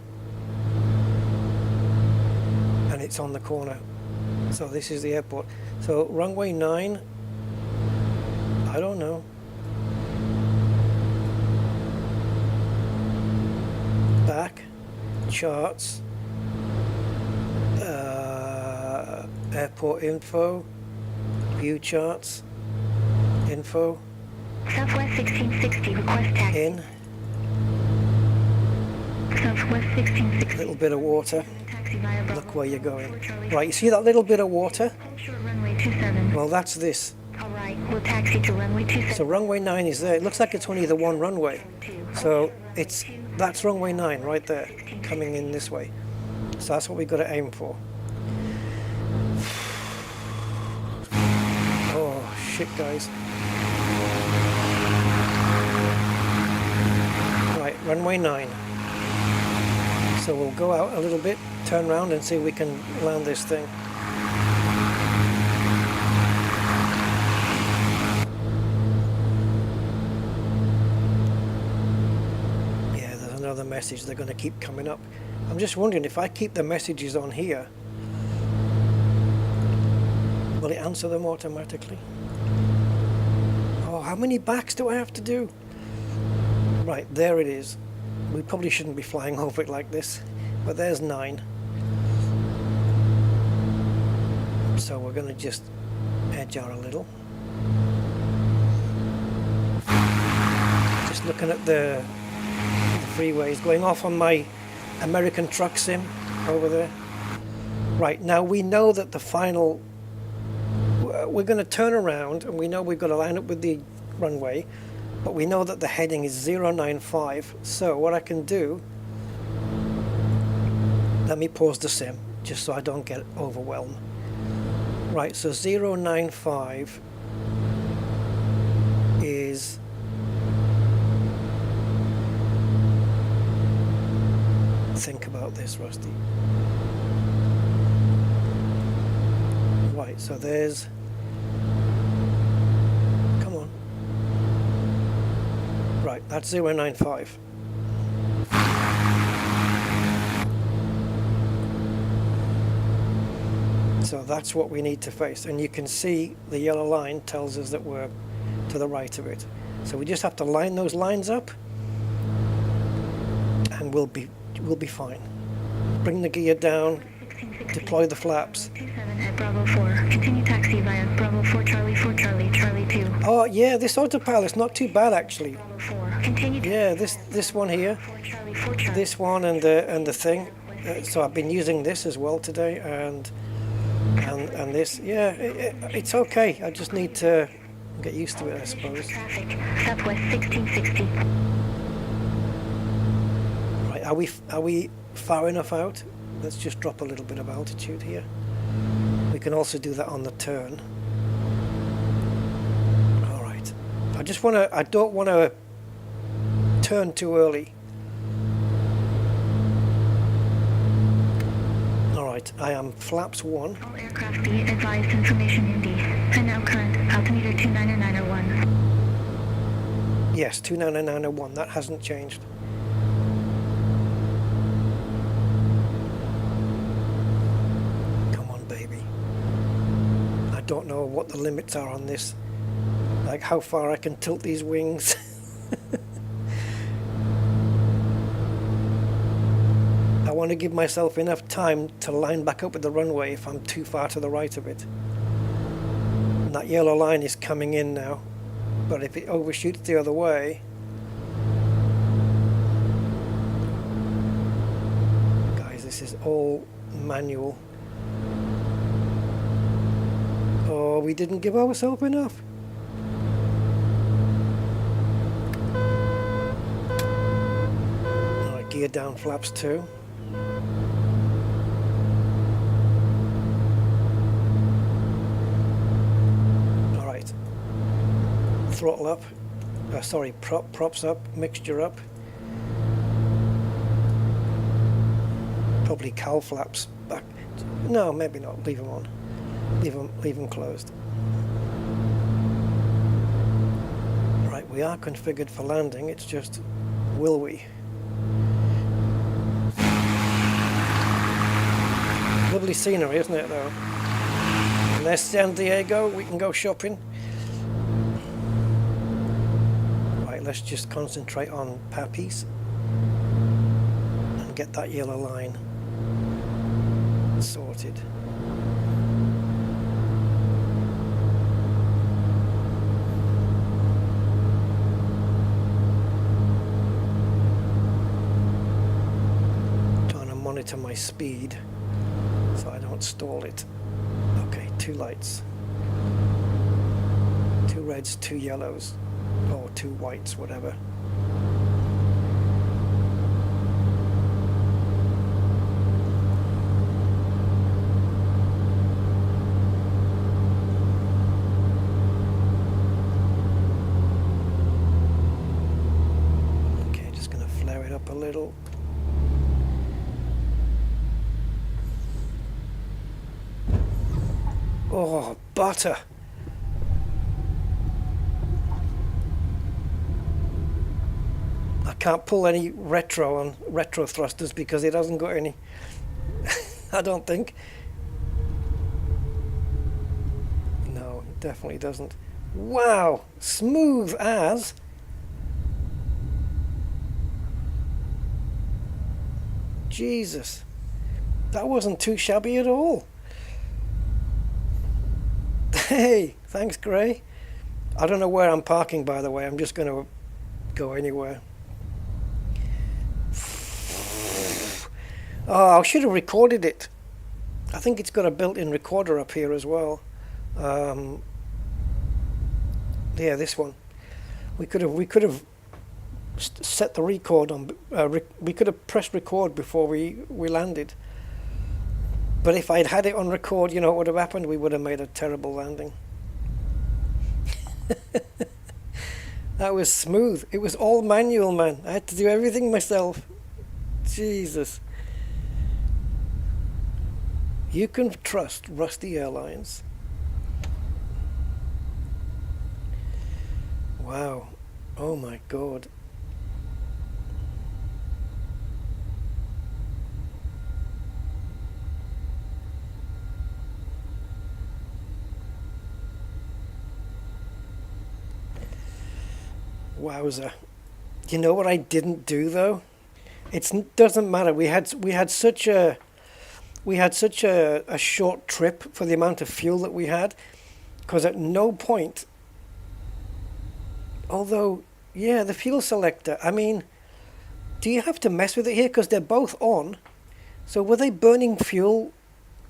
and it's on the corner. So this is the airport. So runway 9, I don't know. Back, charts, airport info, view charts, info, Southwest 1660, request taxi. in, Southwest 1660. little bit of water. Taxi via Bravo. Look where you're going. Right, you see that little bit of water? Hold short runway 27. Well, that's this. All right, we'll taxi to runway 27. So runway 9 is there. It looks like it's only the one runway. So that's runway 9 right there, coming in this way. So that's what we've got to aim for. Oh shit, guys. Right, runway 9. So we'll go out a little bit, turn around and see if we can land this thing. Yeah, there's another message. They're going to keep coming up. I'm just wondering if I keep the messages on here, will it answer them automatically? Oh, how many backs do I have to do? Right, there it is. We probably shouldn't be flying over it like this, but there's 9. So we're going to just edge out a little. Just looking at the freeways, going off on my American truck sim over there. Right, now we know that the final, we're going to turn around and we know we've got to line up with the runway, but we know that the heading is 095. So what I can do, let me pause the sim just so I don't get overwhelmed. Right, so 095 is think about this, Rusty. Right, so there's, come on. Right, that's 095. So that's what we need to face, and you can see the yellow line tells us that we're to the right of it. So we just have to line those lines up and we'll be fine. Bring the gear down, deploy the flaps. 27 at Bravo 4. Continue taxi via Bravo 4 Charlie 4 Charlie Charlie 2. Oh yeah, this autopilot's not too bad actually. Bravo 4. Continue Yeah, this one here, 4 Charlie 4 Charlie. this one and the thing. So I've been using this as well today, and this. Yeah, it's okay. I just need to get used to it, I suppose. Traffic. Southwest 1660. Right, are we far enough out? Let's just drop a little bit of altitude here. We can also do that on the turn. All right. I don't want to turn too early. All right, I am flaps 1. All aircraft be advised information Indy. And now current altimeter 29901. Yes, 29901. That hasn't changed. don't know what the limits are on this, like how far I can tilt these wings. I want to give myself enough time to line back up with the runway if I'm too far to the right of it. And that yellow line is coming in now, but if it overshoots the other way, guys, this is all manual. Oh, we didn't give ourselves enough. Alright, gear down flaps too. Alright. Throttle up. Sorry, props up, mixture up. Probably cowl flaps back. No, maybe not. Leave them on. Leave them closed. Right, we are configured for landing. It's just, will we? Lovely scenery, isn't it, though? And there's San Diego. We can go shopping. Right, let's just concentrate on Pappies and get that yellow line sorted. Trying to monitor my speed so I don't stall it. Okay, 2 lights, 2 reds, 2 yellows, or 2 whites, whatever. Okay, just gonna flare it up a little. Oh, butter. I can't pull any retro thrusters because it hasn't got any. I don't think. No, it definitely doesn't. Wow, smooth as. Jesus. That wasn't too shabby at all. Hey, thanks, Gray. I don't know where I'm parking, by the way. I'm just going to go anywhere. Oh, I should have recorded it. I think it's got a built-in recorder up here as well. Yeah, this one. We could have set the record on. We could have pressed record before we landed. But if I'd had it on record, you know what would have happened? We would have made a terrible landing. That was smooth. It was all manual, man. I had to do everything myself. Jesus. You can trust Rusty Airlines. Wow. Oh my God. Wowza. You know what I didn't do though? It doesn't matter. We had such a short trip for the amount of fuel that we had, because at no point, although yeah, the fuel selector, I mean, do you have to mess with it here because they're both on? So were they burning fuel?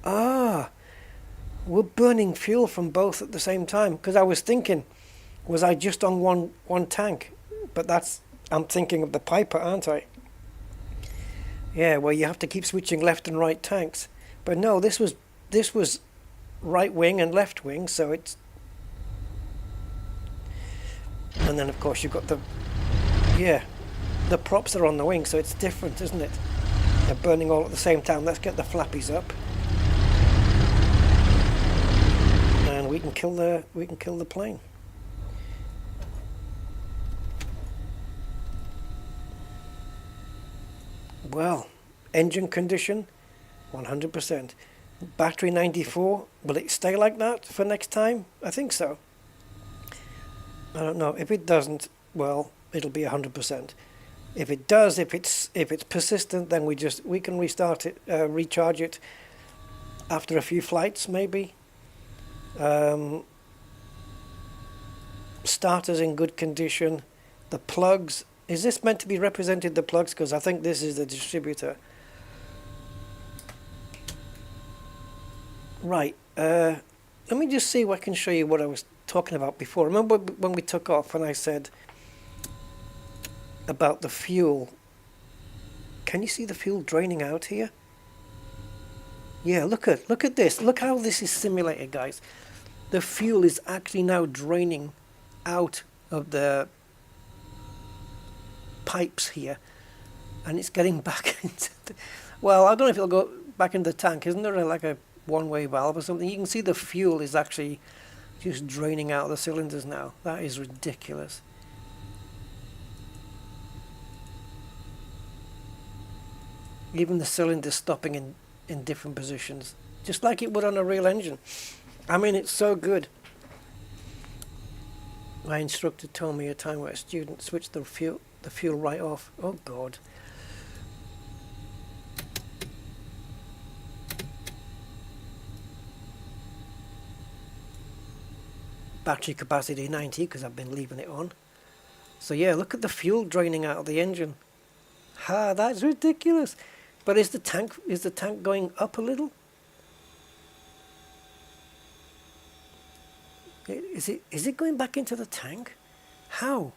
We're burning fuel from both at the same time, because I was thinking, was I just on one tank? But I'm thinking of the Piper, aren't I? Yeah, well, you have to keep switching left and right tanks. But no, this was right wing and left wing, so it's. And then of course you've got the props are on the wing, so it's different, isn't it? They're burning all at the same time. Let's get the flappies up, and we can kill the plane. Well, engine condition, 100%. Battery 94. Will it stay like that for next time? I think so. I don't know. If it doesn't, well, it'll be 100%. If it does, if it's persistent, then we can restart it, recharge it after a few flights, maybe. Starters in good condition. The plugs, is this meant to be represented, the plugs? Because I think this is the distributor. Right, let me just see if I can show you what I was talking about before. Remember when we took off and I said about the fuel? Can you see the fuel draining out here? Yeah, look at this. Look how this is simulated, guys. The fuel is actually now draining out of the pipes here, and it's getting back into the, well, I don't know if it'll go back into the tank. Isn't there like a one-way valve or something? You can see the fuel is actually just draining out of the cylinders now. That is ridiculous. Even the cylinders stopping in different positions, just like it would on a real engine. I mean, it's so good. My instructor told me a time where a student switched the fuel right off. Oh God. Battery capacity 90 because I've been leaving it on. So yeah, look at the fuel draining out of the engine. Ha, that's ridiculous. But is the tank going up a little? Is it going back into the tank? How?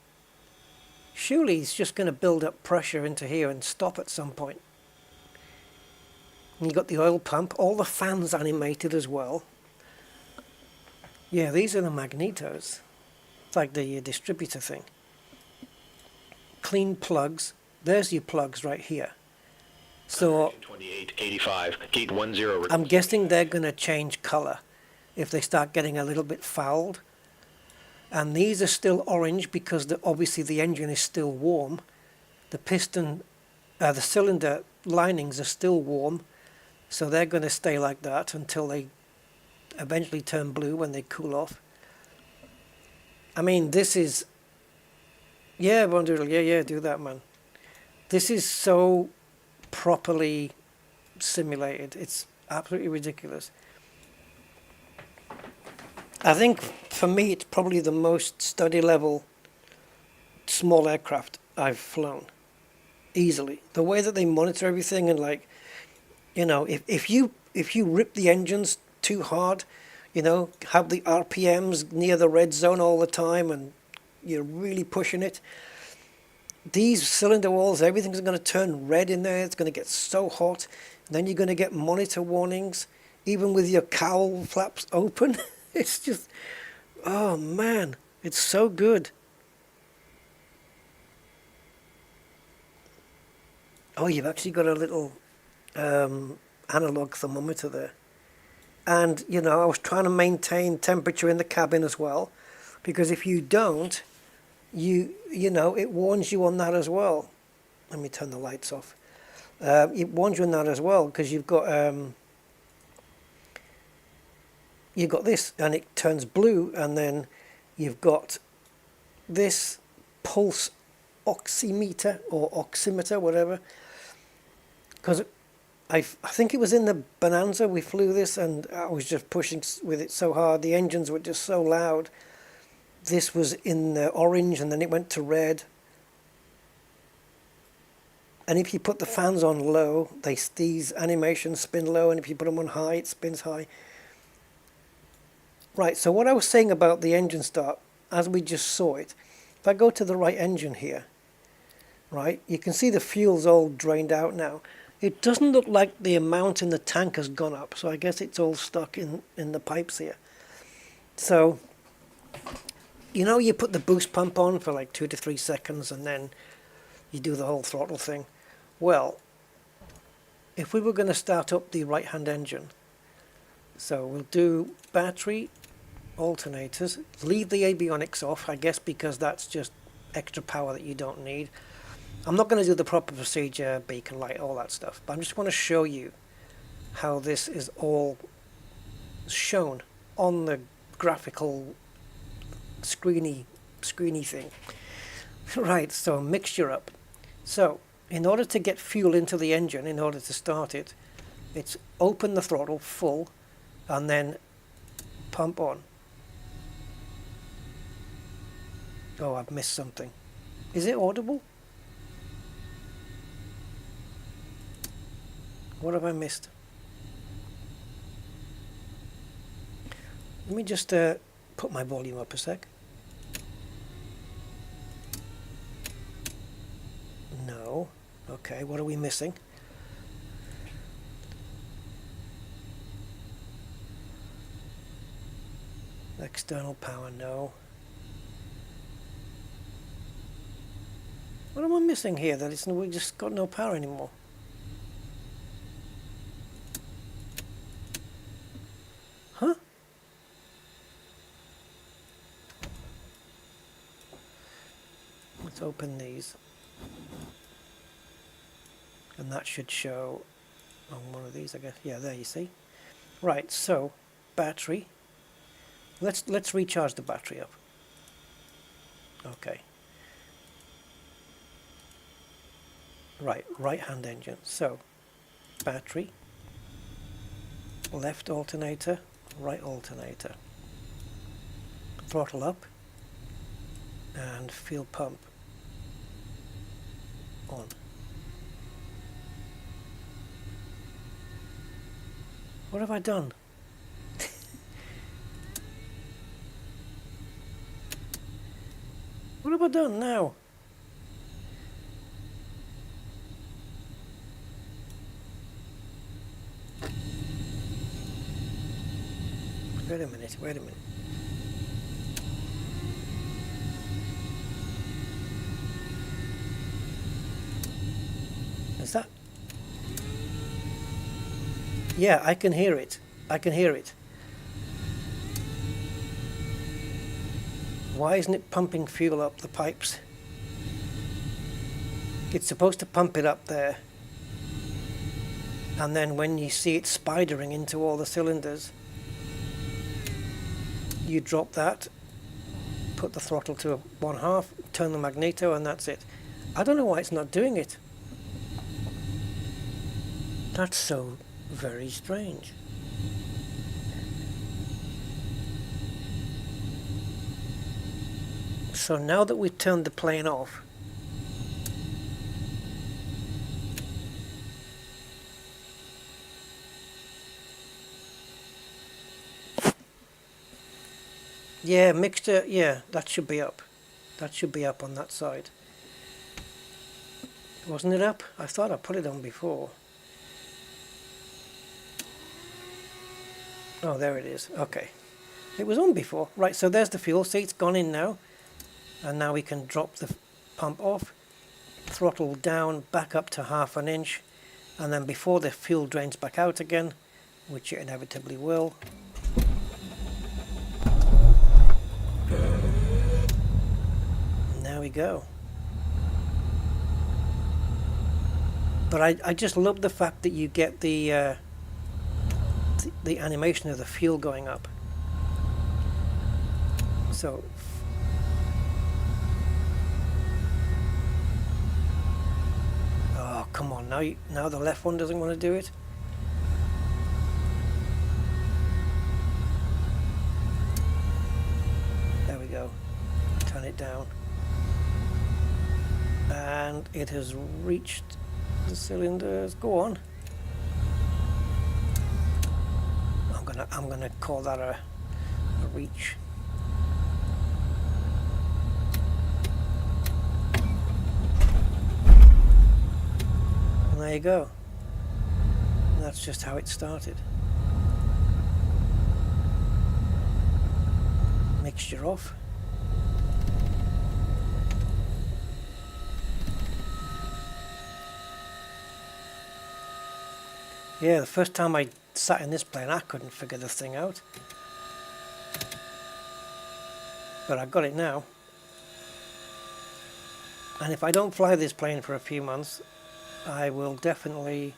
Surely it's just going to build up pressure into here and stop at some point. And you've got the oil pump, all the fans animated as well. Yeah, these are the magnetos. It's like the distributor thing. Clean plugs. There's your plugs right here. So 2885, gate 10. I'm guessing they're going to change color if they start getting a little bit fouled. And these are still orange because obviously the engine is still warm. The piston, the cylinder linings are still warm, so they're going to stay like that until they eventually turn blue when they cool off. I mean, this is, yeah, Bondoodle, yeah, do that, man. This is so properly simulated. It's absolutely ridiculous. I think for me it's probably the most study level small aircraft I've flown. Easily. The way that they monitor everything, and like, you know, if you rip the engines too hard, you know, have the RPMs near the red zone all the time and you're really pushing it, these cylinder walls, everything's going to turn red in there. It's going to get so hot. And then you're going to get monitor warnings, even with your cowl flaps open. It's just, oh man, it's so good. Oh, you've actually got a little analog thermometer there. And, you know, I was trying to maintain temperature in the cabin as well, because if you don't, you know, it warns you on that as well. Let me turn the lights off. It warns you on that as well, because you've got this, and it turns blue, and then you've got this pulse oximeter or oximeter, whatever. Because I think it was in the Bonanza we flew this, and I was just pushing with it so hard. The engines were just so loud. This was in the orange, and then it went to red. And if you put the fans on low, these animations spin low, and if you put them on high, it spins high. Right, so what I was saying about the engine start, as we just saw it, if I go to the right engine here, right, you can see the fuel's all drained out now. It doesn't look like the amount in the tank has gone up, so I guess it's all stuck in the pipes here. So, you know, you put the boost pump on for like 2 to 3 seconds, and then you do the whole throttle thing. Well, if we were going to start up the right-hand engine, so we'll do battery, alternators, leave the avionics off, I guess, because that's just extra power that you don't need. I'm not going to do the proper procedure, beacon light, all that stuff, but I just want to show you how this is all shown on the graphical screeny thing. Right, so mixture up. So in order to get fuel into the engine, in order to start it, it's open the throttle full and then pump on. Oh, I've missed something. Is it audible? What have I missed? Let me just put my volume up a sec. No. Okay, what are we missing? External power, no. What am I missing here that we just got no power anymore? Huh? Let's open these. And that should show on one of these, I guess. Yeah, there you see. Right, so battery. Let's recharge the battery up. Okay. Right hand engine. So battery, left alternator, right alternator. Throttle up and fuel pump on. What have I done? What have I done now? Wait a minute, wait a minute. Is that? Yeah, I can hear it. I can hear it. Why isn't it pumping fuel up the pipes? It's supposed to pump it up there. And then when you see it spidering into all the cylinders, you drop that, put the throttle to 1/2, turn the magneto, and that's it. I don't know why it's not doing it. That's so very strange. So now that we've turned the plane off, yeah, mixture, yeah, that should be up. That should be up on that side. Wasn't it up? I thought I put it on before. Oh, there it is. Okay. It was on before. Right, so there's the fuel. See, it's gone in now. And now we can drop the pump off, throttle down, back up to 1/2 inch. And then before the fuel drains back out again, which it inevitably will, there we go. But I just love the fact that you get the animation of the fuel going up. So oh, come on, now the left one doesn't want to do it. There we go. Turn it down. And it has reached the cylinders. Go on. I'm gonna call that a reach. And there you go. And that's just how it started. Mixture off. Yeah, the first time I sat in this plane, I couldn't figure this thing out. But I've got it now. And if I don't fly this plane for a few months, I will definitely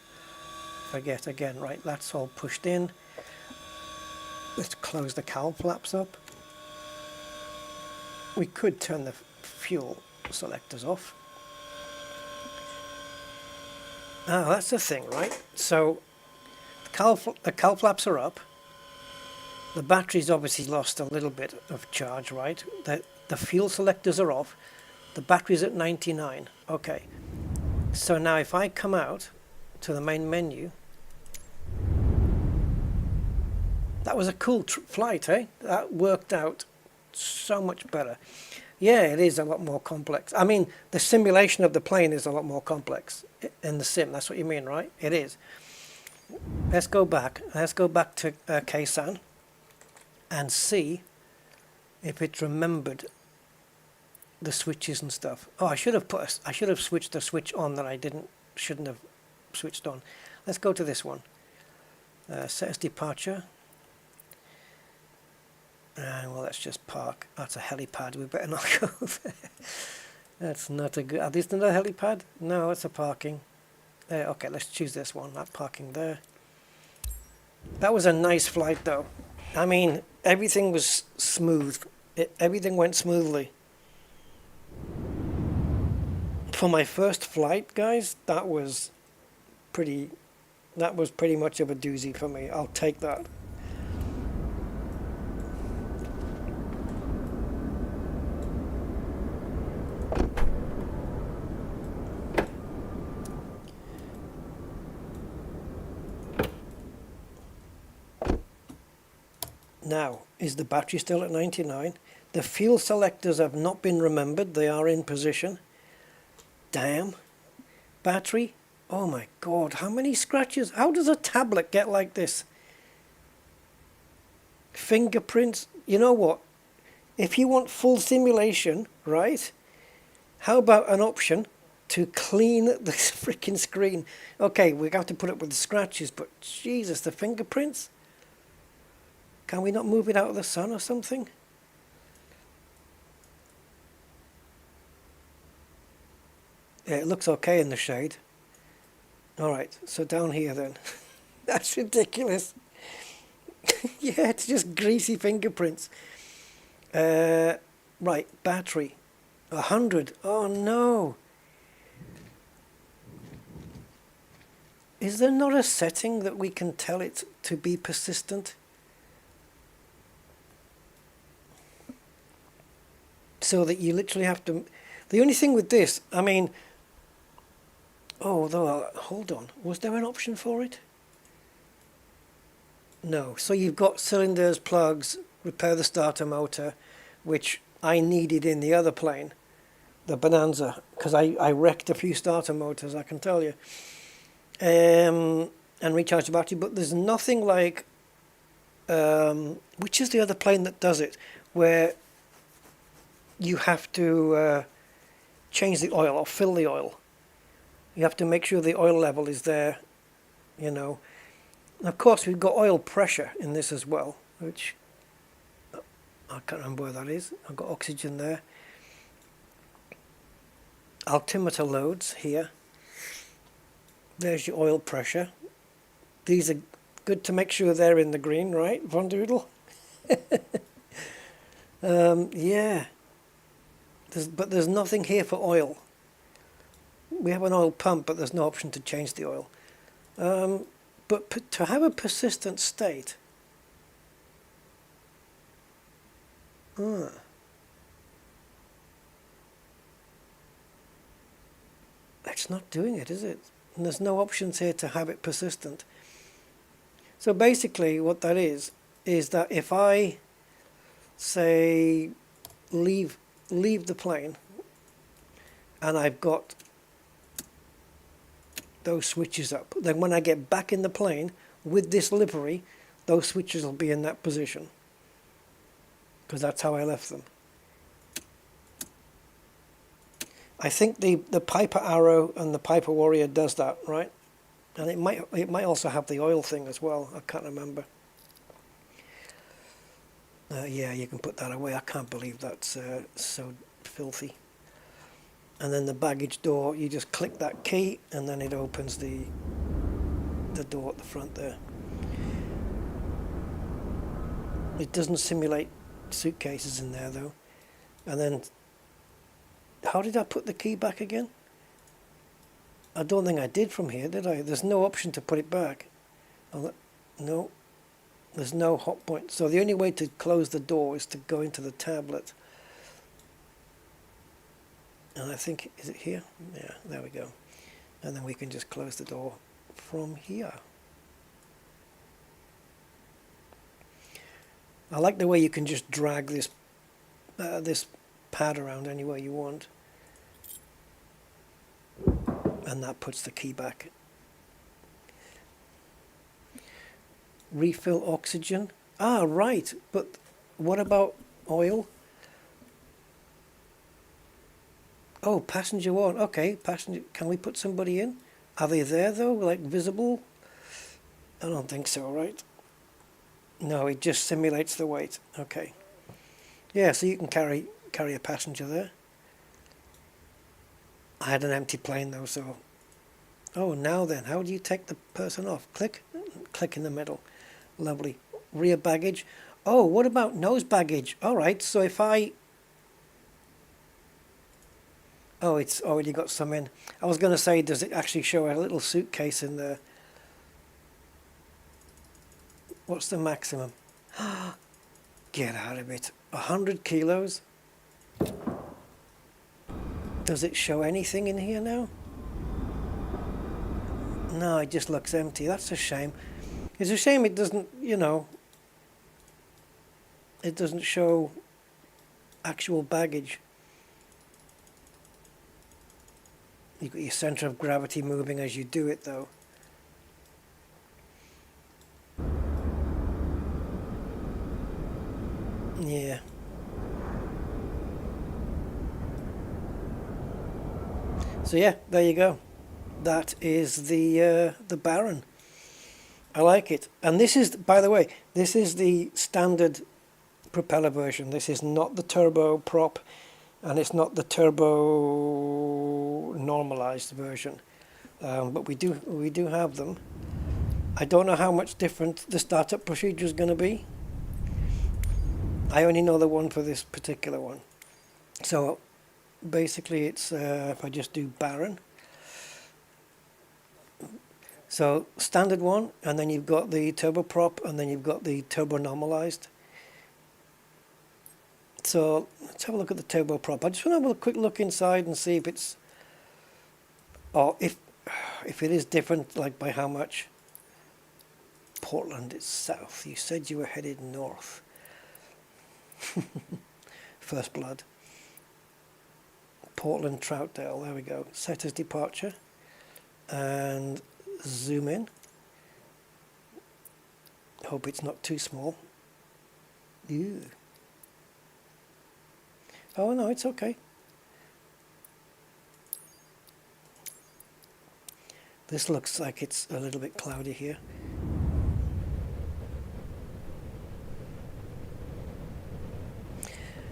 forget again. Right, that's all pushed in. Let's close the cowl flaps up. We could turn the fuel selectors off. Ah, that's the thing, right? So the cowl flaps are up. The battery's obviously lost a little bit of charge, right? The fuel selectors are off. The battery's at 99. Okay. So now if I come out to the main menu, that was a cool flight, eh? That worked out so much better. Yeah, it is a lot more complex. I mean, the simulation of the plane is a lot more complex in the sim. That's what you mean, right? It is. Let's go back. Let's go back to Ksan and see if it's remembered the switches and stuff. Oh, I should have switched the switch on that I shouldn't have switched on. Let's go to this one. Set as departure. And well, let's just park. That's a helipad. We better not go there. That's not a good. Is this not a helipad? No, it's a parking. Okay, let's choose this one. That parking there. That was a nice flight, though. I mean, everything was smooth. Everything went smoothly. For my first flight, guys, that was pretty much of a doozy for me. I'll take that. Now, is the battery still at 99? The fuel selectors have not been remembered. They are in position. Damn. Battery. Oh my god, how many scratches? How does a tablet get like this? Fingerprints. You know what? If you want full simulation, right? How about an option to clean the freaking screen? Okay, we have to put up with the scratches, but Jesus, the fingerprints? Can we not move it out of the sun or something? Yeah, it looks okay in the shade. Alright, so down here then. That's ridiculous. Yeah, it's just greasy fingerprints. Right, battery. 100. Oh no. Is there not a setting that we can tell it to be persistent? So that you literally have to... The only thing with this, I mean... Oh, though, hold on. Was there an option for it? No. So you've got cylinders, plugs, repair the starter motor, which I needed in the other plane, the Bonanza, because I wrecked a few starter motors, I can tell you. And recharge the battery, but there's nothing like... which is the other plane that does it? Where you have to change the oil or fill the oil. You have to make sure the oil level is there, you know. And of course, we've got oil pressure in this as well, which I can't remember where that is. I've got oxygen there. Altimeter loads here. There's your oil pressure. These are good to make sure they're in the green, right, Von Doodle? Yeah. But there's nothing here for oil. We have an oil pump, but there's no option to change the oil. But to have a persistent state... It's not doing it, is it? And there's no options here to have it persistent. So basically what that is that if I, say, leave the plane and I've got those switches up, then when I get back in the plane with this livery, those switches will be in that position, because that's how I left them. I think the Piper Arrow and the Piper Warrior does that, right? And it might also have the oil thing as well. I can't remember. Yeah, you can put that away. I can't believe that's so filthy. And then the baggage door, you just click that key and then it opens the the door at the front there. It doesn't simulate suitcases in there though. And then, how did I put the key back again? I don't think I did from here, did I? There's no option to put it back. No, there's no hot point. So the only way to close the door is to go into the tablet. And I think, is it here? Yeah, there we go. And then we can just close the door from here. I like the way you can just drag this this pad around anywhere you want. And that puts the key back. Refill oxygen. Ah, right. But what about oil? Oh, passenger one. Okay, passenger. Can we put somebody in? Are they there though? Like visible? I don't think so, right? No, it just simulates the weight. Okay. Yeah, so you can carry a passenger there. I had an empty plane though, so. Oh, now then, how do you take the person off? Click in the middle. Lovely. Rear baggage. Oh, what about nose baggage? All right, so if I. Oh, it's already got some in. I was going to say, does it actually show a little suitcase in there? What's the maximum? Get out of it. 100 kilos? Does it show anything in here now? No, it just looks empty. That's a shame. It's a shame it doesn't, you know, it doesn't show actual baggage. You've got your center of gravity moving as you do it though. Yeah. So yeah, there you go. That is the Baron. I like it. And this is, by the way, this is the standard propeller version. This is not the turbo prop, and it's not the turbo normalized version. But we do have them. I don't know how much different the startup procedure is going to be. I only know the one for this particular one. So basically it's, if I just do Baron. So standard one, and then you've got the turboprop, and then you've got the turbo normalized. So let's have a look at the turboprop. I just want to have a quick look inside and see if it's, or if it is different, like by how much. Portland is south. You said you were headed north. First blood. Portland, Troutdale. There we go. Set as departure, and zoom in. Hope it's not too small. Ew. Oh no, it's okay. This looks like it's a little bit cloudy here.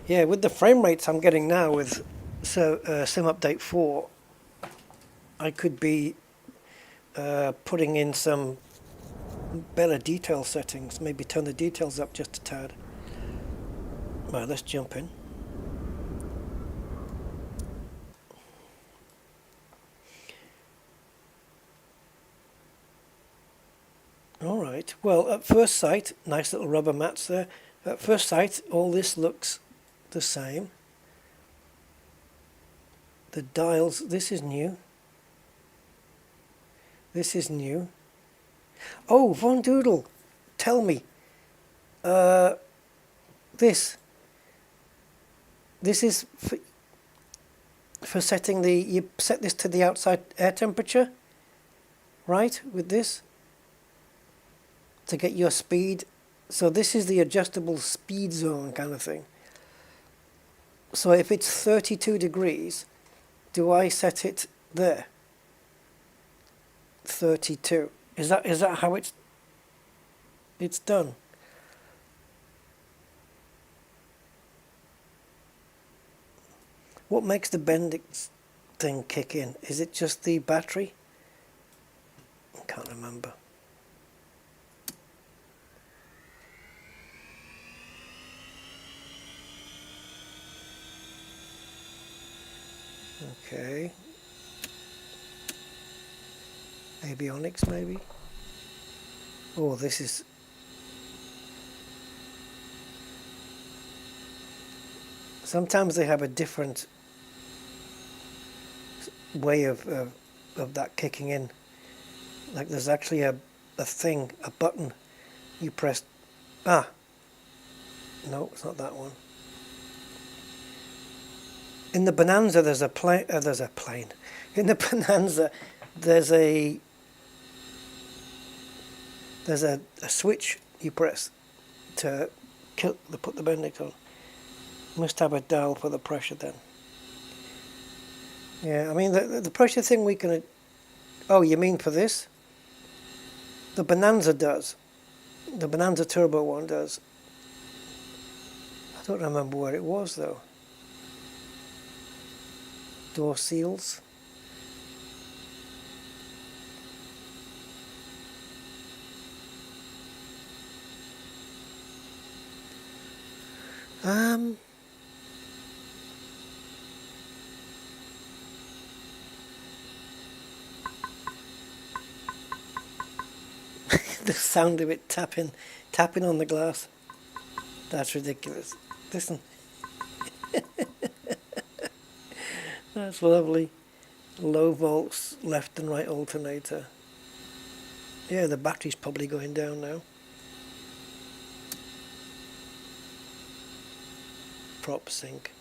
Yeah, with the frame rates I'm getting now with Sim Update 4, I could be putting in some better detail settings, maybe turn the details up just a tad. Right, let's jump in. Alright, well at first sight, nice little rubber mats there. At first sight, all this looks the same. The dials, this is new. This is new. Oh, Von Doodle, tell me. This is for setting the, you set this to the outside air temperature, right, with this, to get your speed. So this is the adjustable speed zone kind of thing. So if it's 32 degrees, do I set it there? 32. Is that how it's done? What makes the Bendix thing kick in? Is it just the battery? I can't remember. Okay. Avionics maybe. Oh, this is... Sometimes they have a different way of that kicking in. Like there's actually a thing, a button you press. Ah, no, it's not that one. In the Bonanza, there's a plane. In the Bonanza, there's a switch you press to put the Bendix on. Must have a dial for the pressure then. Yeah, I mean the pressure thing we can. Oh, you mean for this? The Bonanza does. The Bonanza Turbo one does. I don't remember where it was though. Door seals. The sound of it tapping on the glass. That's ridiculous. Listen. That's lovely. Low volts, left and right alternator. Yeah, the battery's probably going down now. Prop sync.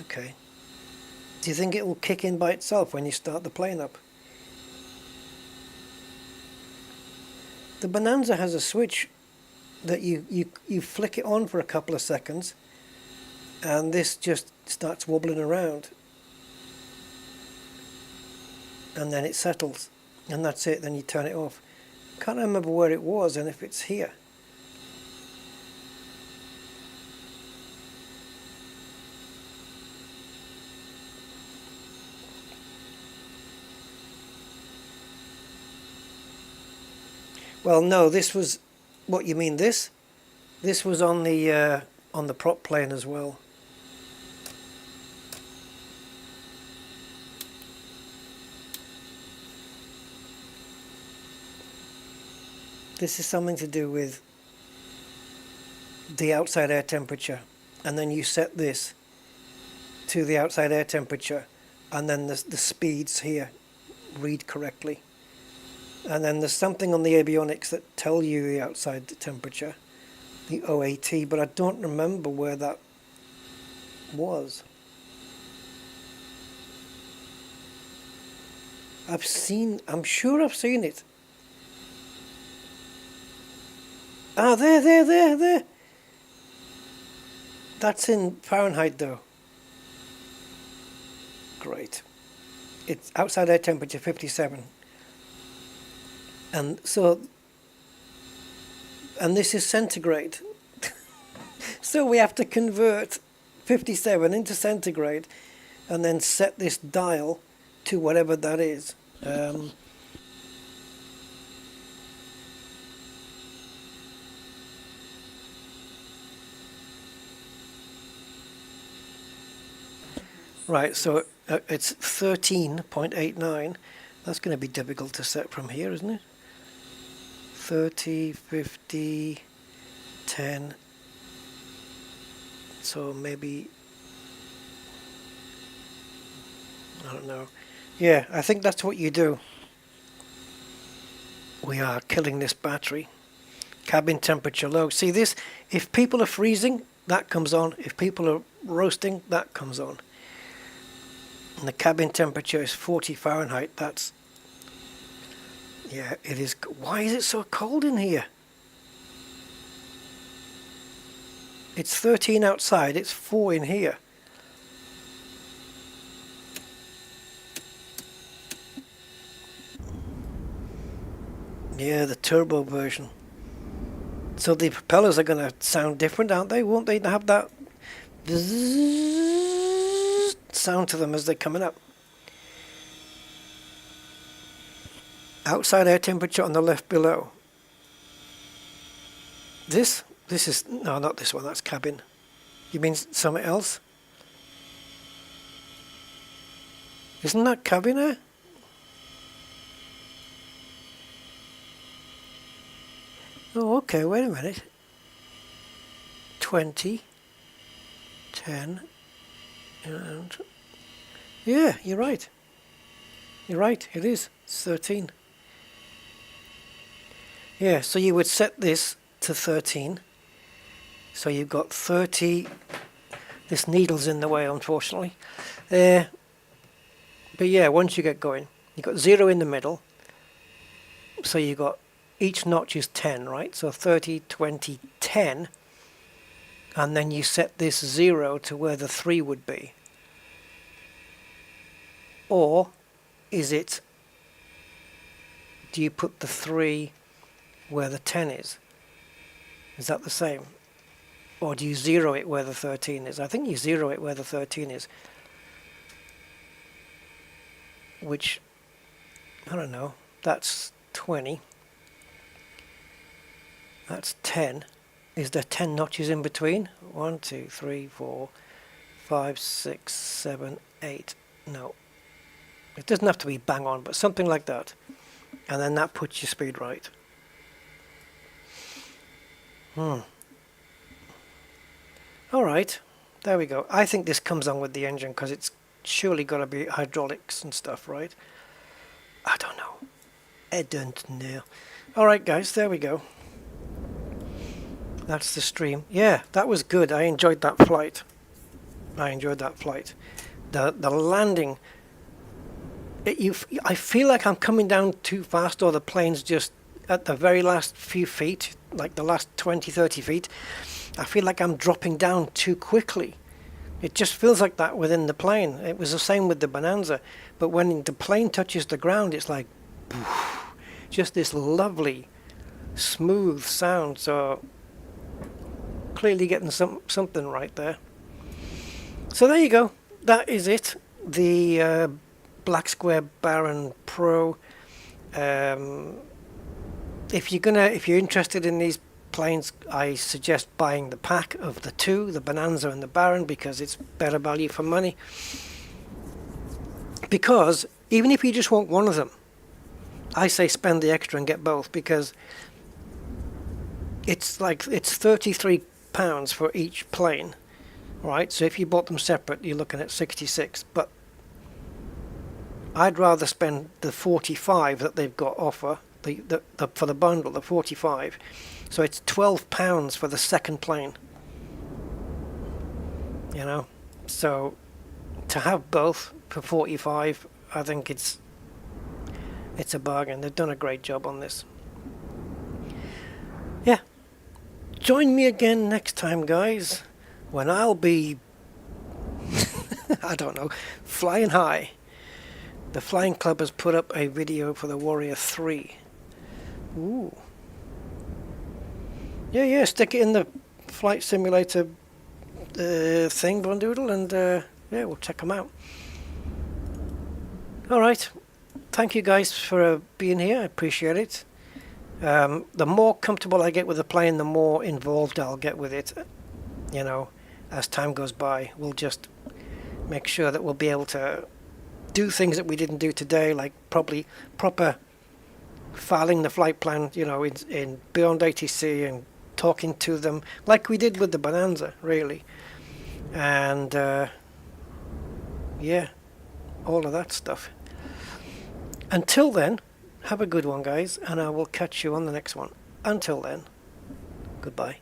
Okay. Do you think it will kick in by itself when you start the plane up? The Bonanza has a switch that you flick it on for a couple of seconds and this just starts wobbling around and then it settles and that's it, then you turn it off. Can't remember where it was and if it's here. Well, no, this was... What, you mean this? This was on the prop plane as well. This is something to do with the outside air temperature. And then you set this to the outside air temperature. And then the speeds here read correctly. And then there's something on the avionics that tell you the outside temperature, the OAT, but I don't remember where that was. I'm sure I've seen it. Ah, there. That's in Fahrenheit though. Great. It's outside air temperature 57. And so, and this is centigrade. So we have to convert 57 into centigrade and then set this dial to whatever that is. Right, so it's 13.89. That's going to be difficult to set from here, isn't it? 30, 50, 10. So maybe, I don't know. Yeah, I think that's what you do. We are killing this battery. Cabin temperature low. See this? If people are freezing, that comes on. If people are roasting, that comes on. And the cabin temperature is 40 Fahrenheit. That's... Yeah, it is. Why is it so cold in here? It's 13 outside, it's 4 in here. Yeah, the turbo version. So the propellers are going to sound different, aren't they? Won't they have that sound to them as they're coming up? Outside air temperature on the left below. This is, no, not this one, that's cabin. You mean something else? Isn't that cabin air? Oh, okay, wait a minute. 20, 10, and... Yeah, you're right. You're right, it is. It's 13. Yeah, so you would set this to 13. So you've got 30... This needle's in the way, unfortunately. But yeah, once you get going, you've got 0 in the middle. So you've got... Each notch is 10, right? So 30, 20, 10. And then you set this 0 to where the 3 would be. Or is it... Do you put the 3 where the 10 is? Is that the same? Or do you 0 it where the 13 is? I think you 0 it where the 13 is. Which, I don't know, that's 20. That's 10. Is there 10 notches in between? 1, 2, 3, 4, 5, 6, 7, 8. No. It doesn't have to be bang on, but something like that. And then that puts your speed right. Alright, there we go. I think this comes on with the engine because it's surely got to be hydraulics and stuff, right? I don't know. I don't know. Alright guys, there we go. That's the stream. Yeah, that was good. I enjoyed that flight. The landing... I feel like I'm coming down too fast, or the plane's just at the very last few feet, like the last 20, 30 feet. I feel like I'm dropping down too quickly. It just feels like that within the plane. It was the same with the Bonanza. But when the plane touches the ground, it's like... Poof, just this lovely, smooth sound. So... Clearly getting something right there. So there you go. That is it. The Black Square Baron Pro. If you're interested in these planes, I suggest buying the pack of the two, the Bonanza and the Baron, because it's better value for money. Because even if you just want one of them, I say spend the extra and get both, because it's £33 for each plane, right? So if you bought them separate, you're looking at 66. But I'd rather spend the 45 that they've got offer, for the bundle, the 45. So it's £12 for the second plane. You know, so to have both for 45, I think it's a bargain. They've done a great job on this. Yeah. Join me again next time, guys, when I'll be, I don't know, flying high. The Flying Club has put up a video for the Warrior 3. Ooh. Yeah, stick it in the flight simulator thing, Bondoodle, and yeah, we'll check them out. Alright, thank you guys for being here, I appreciate it. The more comfortable I get with the plane, the more involved I'll get with it, you know, as time goes by. We'll just make sure that we'll be able to do things that we didn't do today, like probably proper filing the flight plan, you know, in Beyond ATC, and talking to them like we did with the Bonanza, really. And yeah, all of that stuff. Until then, have a good one, guys, and I will catch you on the next one. Until then, goodbye.